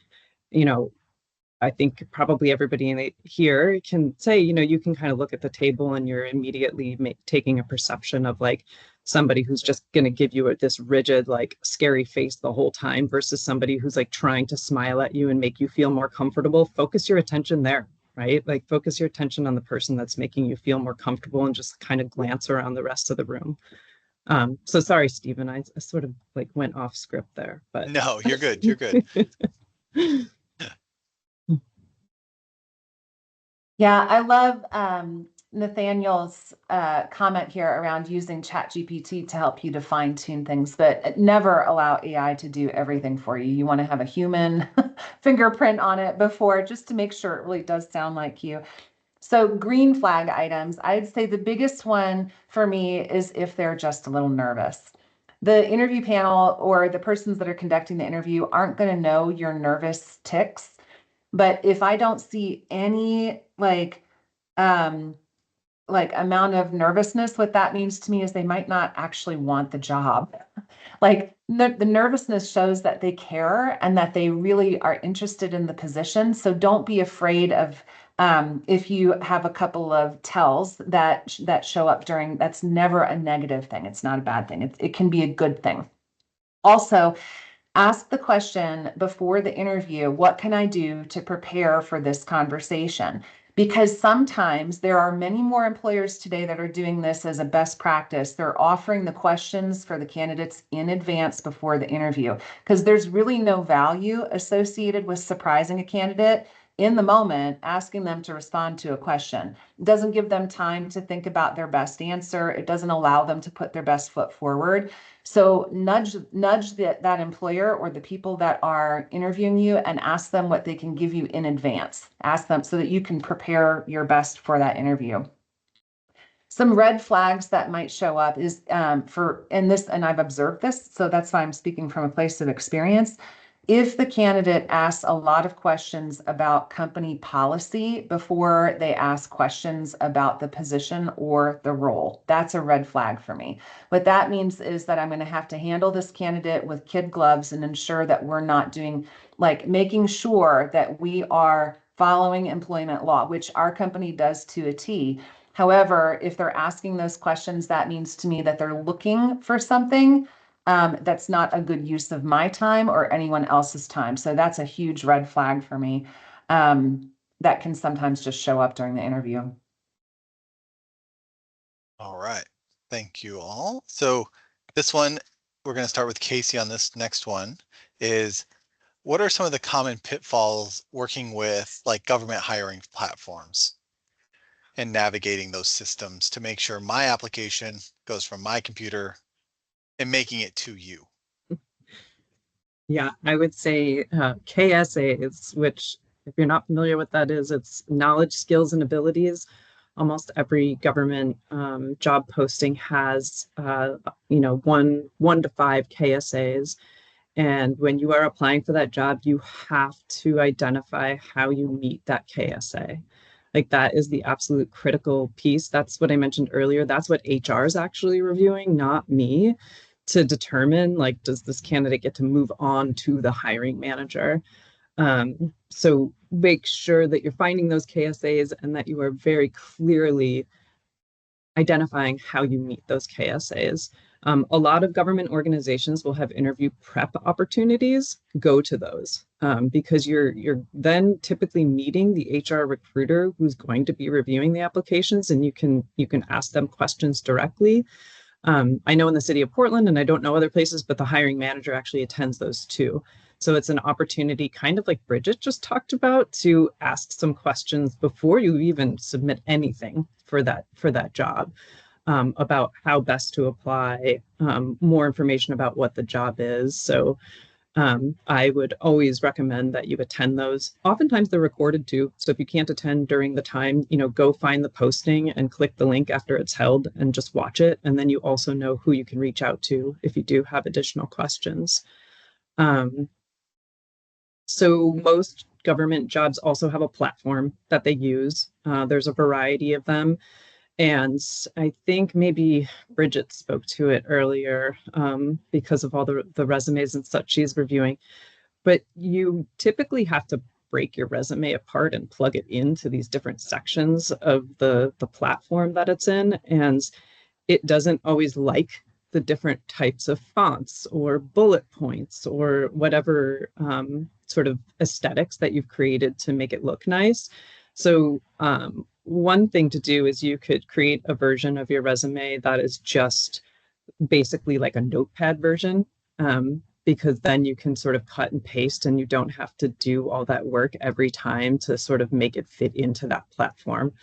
I think probably everybody here can say, you can kind of look at the table and you're immediately taking a perception of like somebody who's just going to give you this rigid, like scary face the whole time versus somebody who's like trying to smile at you and make you feel more comfortable. Focus your attention there, right? Like focus your attention on the person that's making you feel more comfortable and just kind of glance around the rest of the room. So sorry, Stephen, I sort of like went off script there, but no, you're good. You're good. Yeah, I love Nathaniel's comment here around using ChatGPT to help you to fine tune things, but never allow AI to do everything for you. You want to have a human fingerprint on it before, just to make sure it really does sound like you. So green flag items, I'd say the biggest one for me is if they're just a little nervous. The interview panel or the persons that are conducting the interview aren't going to know your nervous tics. But if I don't see any like amount of nervousness, what that means to me is they might not actually want the job. Like the nervousness shows that they care and that they really are interested in the position. So don't be afraid of if you have a couple of tells that show up during, that's never a negative thing. It's not a bad thing. It can be a good thing. Also, ask the question before the interview, what can I do to prepare for this conversation? Because sometimes there are many more employers today that are doing this as a best practice. They're offering the questions for the candidates in advance before the interview, because there's really no value associated with surprising a candidate in the moment, asking them to respond to a question. It doesn't give them time to think about their best answer. It doesn't allow them to put their best foot forward. So nudge that employer or the people that are interviewing you and ask them what they can give you in advance. Ask them so that you can prepare your best for that interview. Some red flags that might show up is and I've observed this, so that's why I'm speaking from a place of experience. If the candidate asks a lot of questions about company policy before they ask questions about the position or the role, that's a red flag for me. What that means is that I'm going to have to handle this candidate with kid gloves and ensure that we're not doing, like, making sure that we are following employment law, which our company does to a T. However, if they're asking those questions, that means to me that they're looking for something that's not a good use of my time or anyone else's time. So that's a huge red flag for me that can sometimes just show up during the interview. All right. Thank you all. So this one, we're going to start with Casey on this next one, is what are some of the common pitfalls working with like government hiring platforms and navigating those systems to make sure my application goes from my computer and making it to you? Yeah, I would say KSAs, which if you're not familiar with that is, it's knowledge, skills, and abilities. Almost every government job posting has, one to 5 KSAs. And when you are applying for that job, you have to identify how you meet that KSA. Like that is the absolute critical piece. That's what I mentioned earlier. That's what HR is actually reviewing, not me, to determine like, does this candidate get to move on to the hiring manager? So make sure that you're finding those KSAs and that you are very clearly identifying how you meet those KSAs. A lot of government organizations will have interview prep opportunities. Go to those because you're then typically meeting the HR recruiter who's going to be reviewing the applications, and you can ask them questions directly. I know in the city of Portland, and I don't know other places, but the hiring manager actually attends those too. So it's an opportunity, kind of like Bridget just talked about, to ask some questions before you even submit anything for that job, about how best to apply, more information about what the job is. So I would always recommend that you attend those. Oftentimes they're recorded too. So if you can't attend during the time, go find the posting and click the link after it's held and just watch it. And then you also know who you can reach out to if you do have additional questions. So most government jobs also have a platform that they use. There's a variety of them. And I think maybe Bridget spoke to it earlier because of all the resumes and such she's reviewing. But you typically have to break your resume apart and plug it into these different sections of the platform that it's in. And it doesn't always like the different types of fonts or bullet points or whatever sort of aesthetics that you've created to make it look nice. So one thing to do is you could create a version of your resume that is just basically like a notepad version, because then you can sort of cut and paste and you don't have to do all that work every time to sort of make it fit into that platform.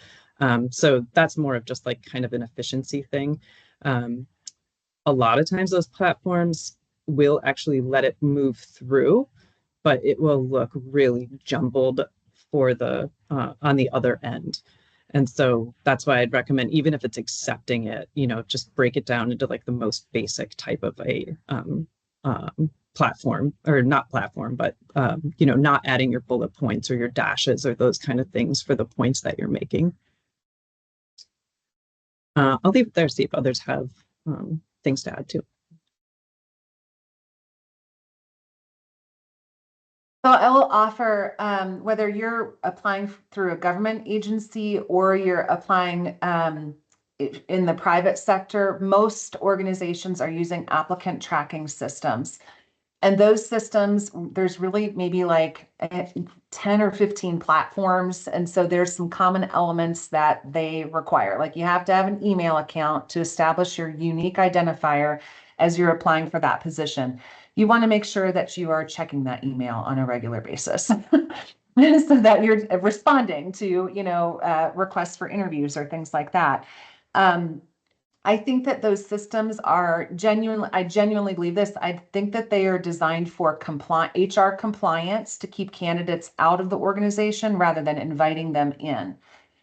So that's more of just like kind of an efficiency thing. A lot of times those platforms will actually let it move through, but it will look really jumbled for the on the other end. And so that's why I'd recommend, even if it's accepting it, just break it down into like the most basic type of a platform, or not platform, but not adding your bullet points or your dashes or those kind of things for the points that you're making. I'll leave it there, see if others have things to add too. So I will offer, whether you're applying through a government agency or you're applying in the private sector, most organizations are using applicant tracking systems. And those systems, there's really maybe like 10 or 15 platforms. And so there's some common elements that they require. Like you have to have an email account to establish your unique identifier as you're applying for that position. You want to make sure that you are checking that email on a regular basis. So that you're responding to, requests for interviews or things like that. I think that those systems are I genuinely believe this. I think that they are designed for HR compliance to keep candidates out of the organization rather than inviting them in.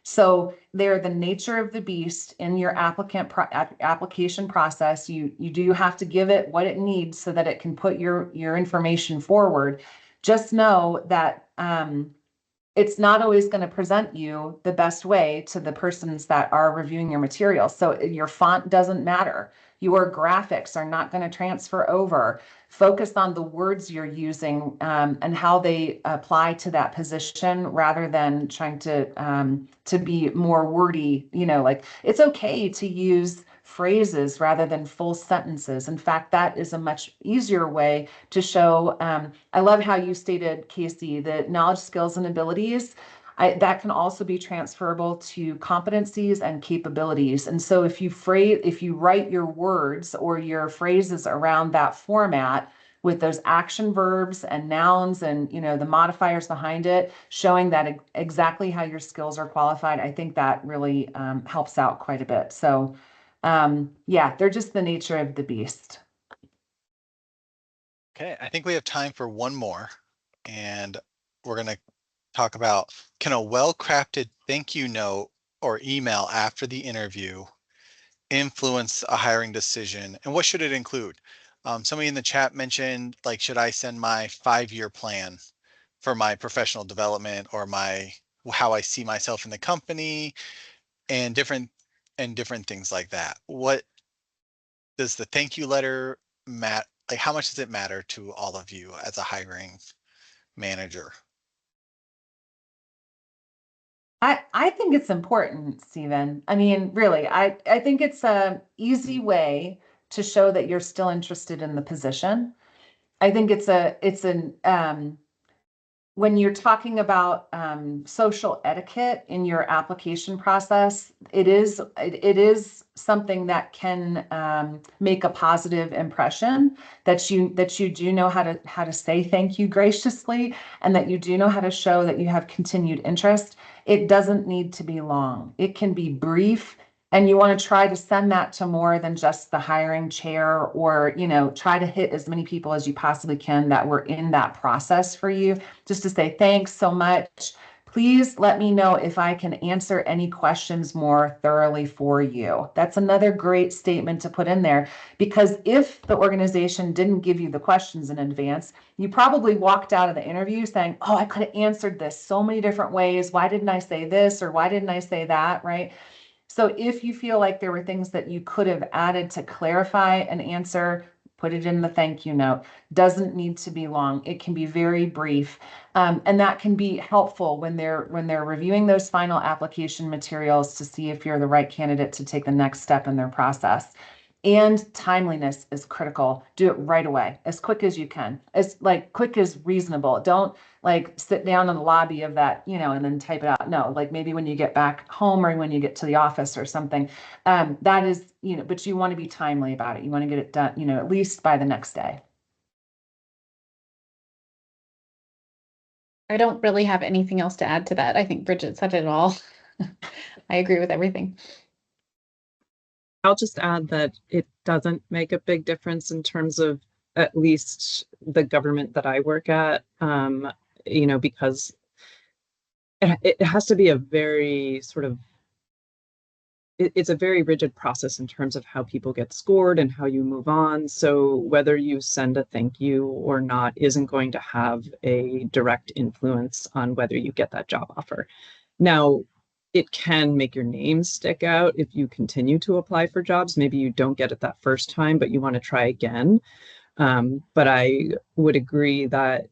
So they're the nature of the beast in your application process. You do have to give it what it needs so that it can put your information forward. Just know that it's not always going to present you the best way to the persons that are reviewing your material. So your font doesn't matter. Your graphics are not going to transfer over. Focus on the words you're using and how they apply to that position rather than trying to be more wordy. Like it's okay to use phrases rather than full sentences. In fact, that is a much easier way to show. I love how you stated, Casey, the knowledge, skills, and abilities. That can also be transferable to competencies and capabilities. And so if you write your words or your phrases around that format with those action verbs and nouns and the modifiers behind it, showing that exactly how your skills are qualified, I think that really helps out quite a bit. So yeah, they're just the nature of the beast. Okay, I think we have time for one more, and we're going to talk about, can a well-crafted thank you note or email after the interview influence a hiring decision, and what should it include? Somebody in the chat mentioned, like, should I send my 5-year plan for my professional development or how I see myself in the company and different things like that. What does the thank you letter matter? Like, how much does it matter to all of you as a hiring manager? I think it's important, Stephen. I mean, really, I think it's a easy way to show that you're still interested in the position. I think it's an when you're talking about social etiquette in your application process, it is something that can make a positive impression, that you do know how to say thank you graciously, and that you do know how to show that you have continued interest. It doesn't need to be long. It can be brief. And you want to try to send that to more than just the hiring chair, or, try to hit as many people as you possibly can that were in that process for you, just to say, thanks so much. Please let me know if I can answer any questions more thoroughly for you. That's another great statement to put in there, because if the organization didn't give you the questions in advance, you probably walked out of the interview saying, oh, I could have answered this so many different ways. Why didn't I say this, or why didn't I say that, right? So if you feel like there were things that you could have added to clarify an answer, put it in the thank you note. Doesn't need to be long. It can be very brief. And that can be helpful when they're reviewing those final application materials to see if you're the right candidate to take the next step in their process. And timeliness is critical. Do it right away, as quick as you can, as quick as reasonable. Don't sit down in the lobby of that, and then type it out. No, maybe when you get back home or when you get to the office or something. That is, but you want to be timely about it. You want to get it done, at least by the next day. I don't really have anything else to add to that. I think Bridget said it all. I agree with everything. I'll just add that it doesn't make a big difference in terms of at least the government that I work at, because it has to be a very it's a very rigid process in terms of how people get scored and how you move on. So whether you send a thank you or not isn't going to have a direct influence on whether you get that job offer. Now, it can make your name stick out if you continue to apply for jobs. Maybe you don't get it that first time, but you want to try again. But I would agree that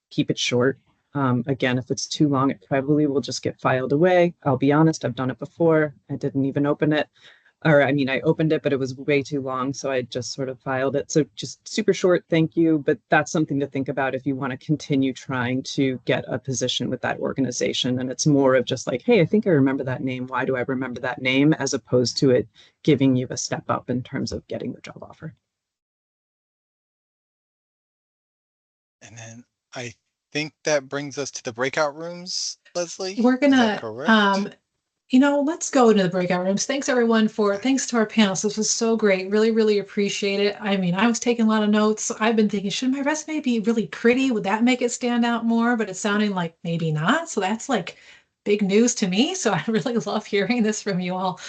keep it short. Again, if it's too long, it probably will just get filed away. I'll be honest, I've done it before. I didn't even open it. or I mean, I opened it, but it was way too long, so I just sort of filed it. So just super short, thank you. But that's something to think about if you want to continue trying to get a position with that organization. And it's more of just like, hey, I think I remember that name. Why do I remember that name? As opposed to it giving you a step up in terms of getting the job offer. And then I think that brings us to the breakout rooms, Leslie. We're Is that gonna, correct? let's go into the breakout rooms. Thanks everyone thanks to our panelists. This was so great. Really, really appreciate it. I mean, I was taking a lot of notes. I've been thinking, should my resume be really pretty? Would that make it stand out more? But it's sounding like maybe not. So that's like big news to me. So I really love hearing this from you all.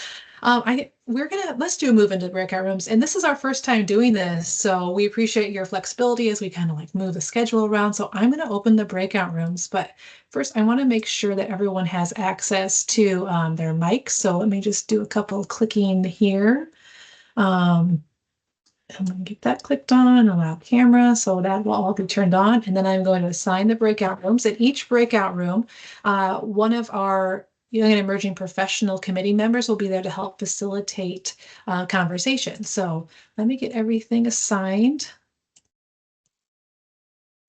Let's do a move into the breakout rooms. And this is our first time doing this. So we appreciate your flexibility as we kind of like move the schedule around. So I'm going to open the breakout rooms, but first I want to make sure that everyone has access to their mics. So let me just do a couple of clicking here. I'm going to get that clicked on, allow camera, so that will all be turned on. And then I'm going to assign the breakout rooms. In each breakout room, one of our young and emerging professional committee members will be there to help facilitate conversation. So let me get everything assigned.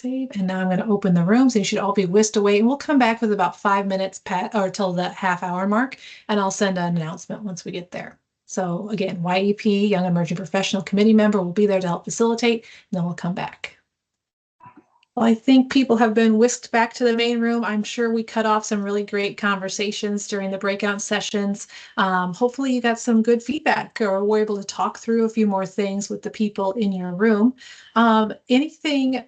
Save. And now I'm going to open the rooms. And you should all be whisked away. And we'll come back with about 5 minutes or till the half-hour mark. And I'll send an announcement once we get there. So again, YEP, Young Emerging Professional Committee member, will be there to help facilitate, and then we'll come back. Well, I think people have been whisked back to the main room. I'm sure we cut off some really great conversations during the breakout sessions. Hopefully you got some good feedback or were able to talk through a few more things with the people in your room. Anything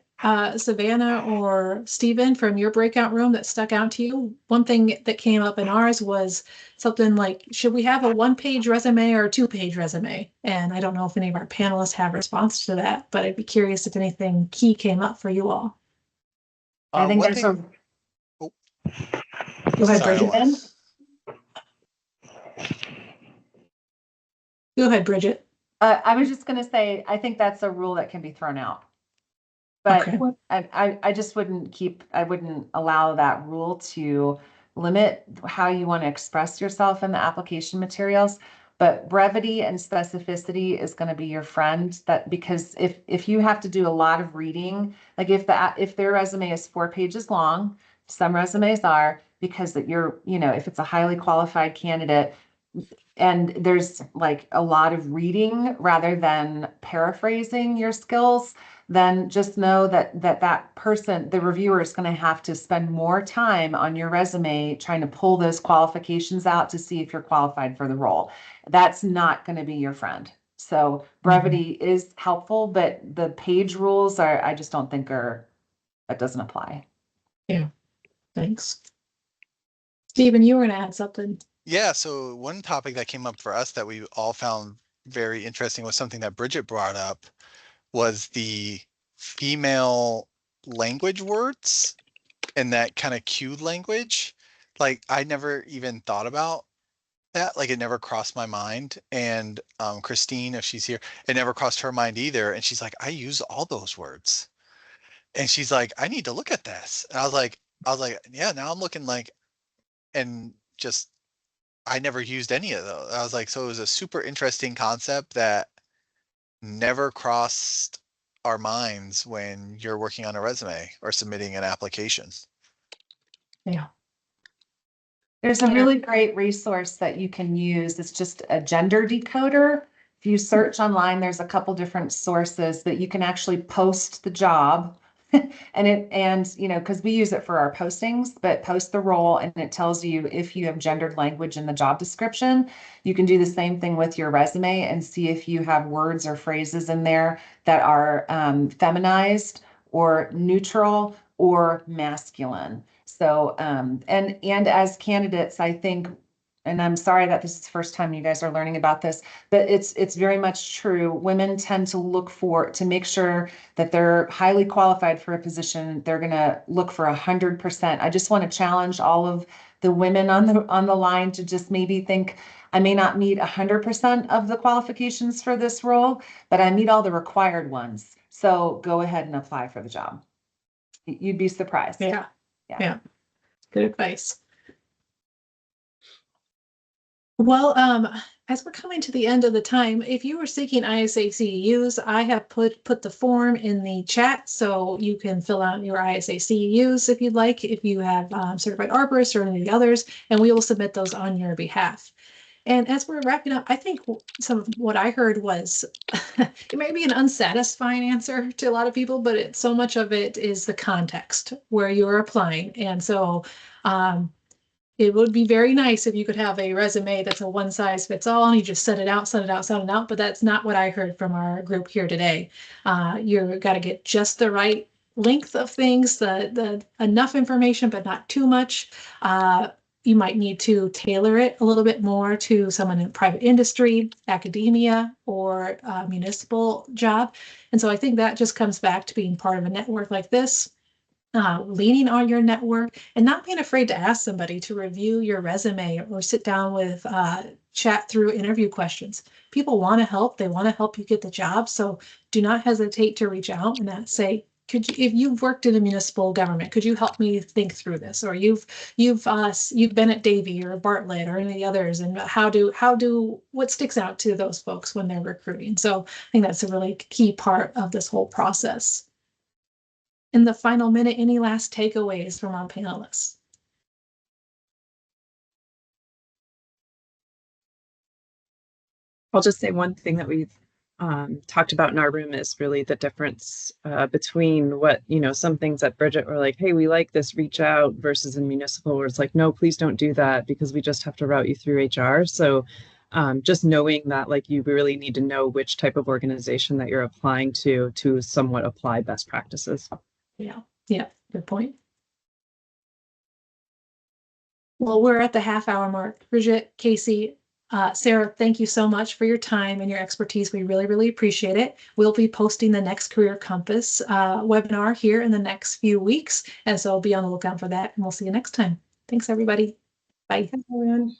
Savannah or Stephen, from your breakout room that stuck out to you? One thing that came up in ours was something like, should we have a 1-page resume or a 2-page resume? And I don't know if any of our panelists have a response to that, but I'd be curious if anything key came up for you all. I think One there's thing. Go ahead, Sorry, Bridget. Go ahead, Bridget. I was just going to say, I think that's a rule that can be thrown out. But Okay. I just I wouldn't allow that rule to limit how you want to express yourself in the application materials. But brevity and specificity is going to be your friend, because if you have to do a lot of reading, like if their resume is 4 pages long, some resumes are, because if it's a highly qualified candidate, and there's like a lot of reading rather than paraphrasing your skills, then just know that person, the reviewer, is going to have to spend more time on your resume trying to pull those qualifications out to see if you're qualified for the role. That's not going to be your friend. So brevity is helpful, but the page rules I just don't think that doesn't apply. Yeah, thanks. Stephen, you were going to add something. Yeah, so one topic that came up for us that we all found very interesting was something that Bridget brought up, was the female language words and that kind of cued language. Like I never even thought about that. Like it never crossed my mind. And Christine, if she's here, it never crossed her mind either. And she's like, I use all those words. And she's like, I need to look at this. And I was like, yeah, now I'm looking like, and just I never used any of those. I was like, so it was a super interesting concept that never crossed our minds when you're working on a resume or submitting an application. Yeah. There's a really great resource that you can use. It's just a gender decoder. If you search online, there's a couple different sources that you can actually post the job. Because we use it for our postings, but post the role and it tells you if you have gendered language in the job description. You can do the same thing with your resume and see if you have words or phrases in there that are feminized or neutral or masculine. So, and as candidates, I think, and I'm sorry that this is the first time you guys are learning about this, but it's very much true. Women tend to make sure that they're highly qualified for a position. They're going to look for 100%. I just want to challenge all of the women on the line to just maybe think, I may not meet 100% of the qualifications for this role, but I meet all the required ones. So go ahead and apply for the job. You'd be surprised. Yeah. Good advice. Well, As we're coming to the end of the time, if you are seeking ISA CEUs, I have put the form in the chat, so you can fill out your ISA CEUs if you'd like, if you have certified arborists or any of the others, and we will submit those on your behalf. And as we're wrapping up, I think some of what I heard was it may be an unsatisfying answer to a lot of people, but so much of it is the context where you're applying. And so it would be very nice if you could have a resume that's a one size fits all and you just set it out, set it out, set it out. But that's not what I heard from our group here today. You've got to get just the right length of things, the enough information, but not too much. You might need to tailor it a little bit more to someone in private industry, academia, or a municipal job. And so I think that just comes back to being part of a network like this. Leaning on your network and not being afraid to ask somebody to review your resume or sit down with chat through interview questions. People want to help. They want to help you get the job. So do not hesitate to reach out and say, could you, if you've worked in a municipal government, could you help me think through this? Or you've been at Davie or Bartlett or any of the others, and what sticks out to those folks when they're recruiting? So I think that's a really key part of this whole process. In the final minute, any last takeaways from our panelists? I'll just say one thing that we've talked about in our room is really the difference between what, some things that Bridget were like, hey, we like this, reach out, versus in municipal where it's like, no, please don't do that because we just have to route you through HR. So just knowing that, like, you really need to know which type of organization that you're applying to somewhat apply best practices. Yeah, good point. Well, we're at the half-hour mark. Bridget, Casey, Sarah, thank you so much for your time and your expertise. We really, really appreciate it. We'll be posting the next Career Compass webinar here in the next few weeks. And so be on the lookout for that. And we'll see you next time. Thanks, everybody. Bye. Thanks, everyone.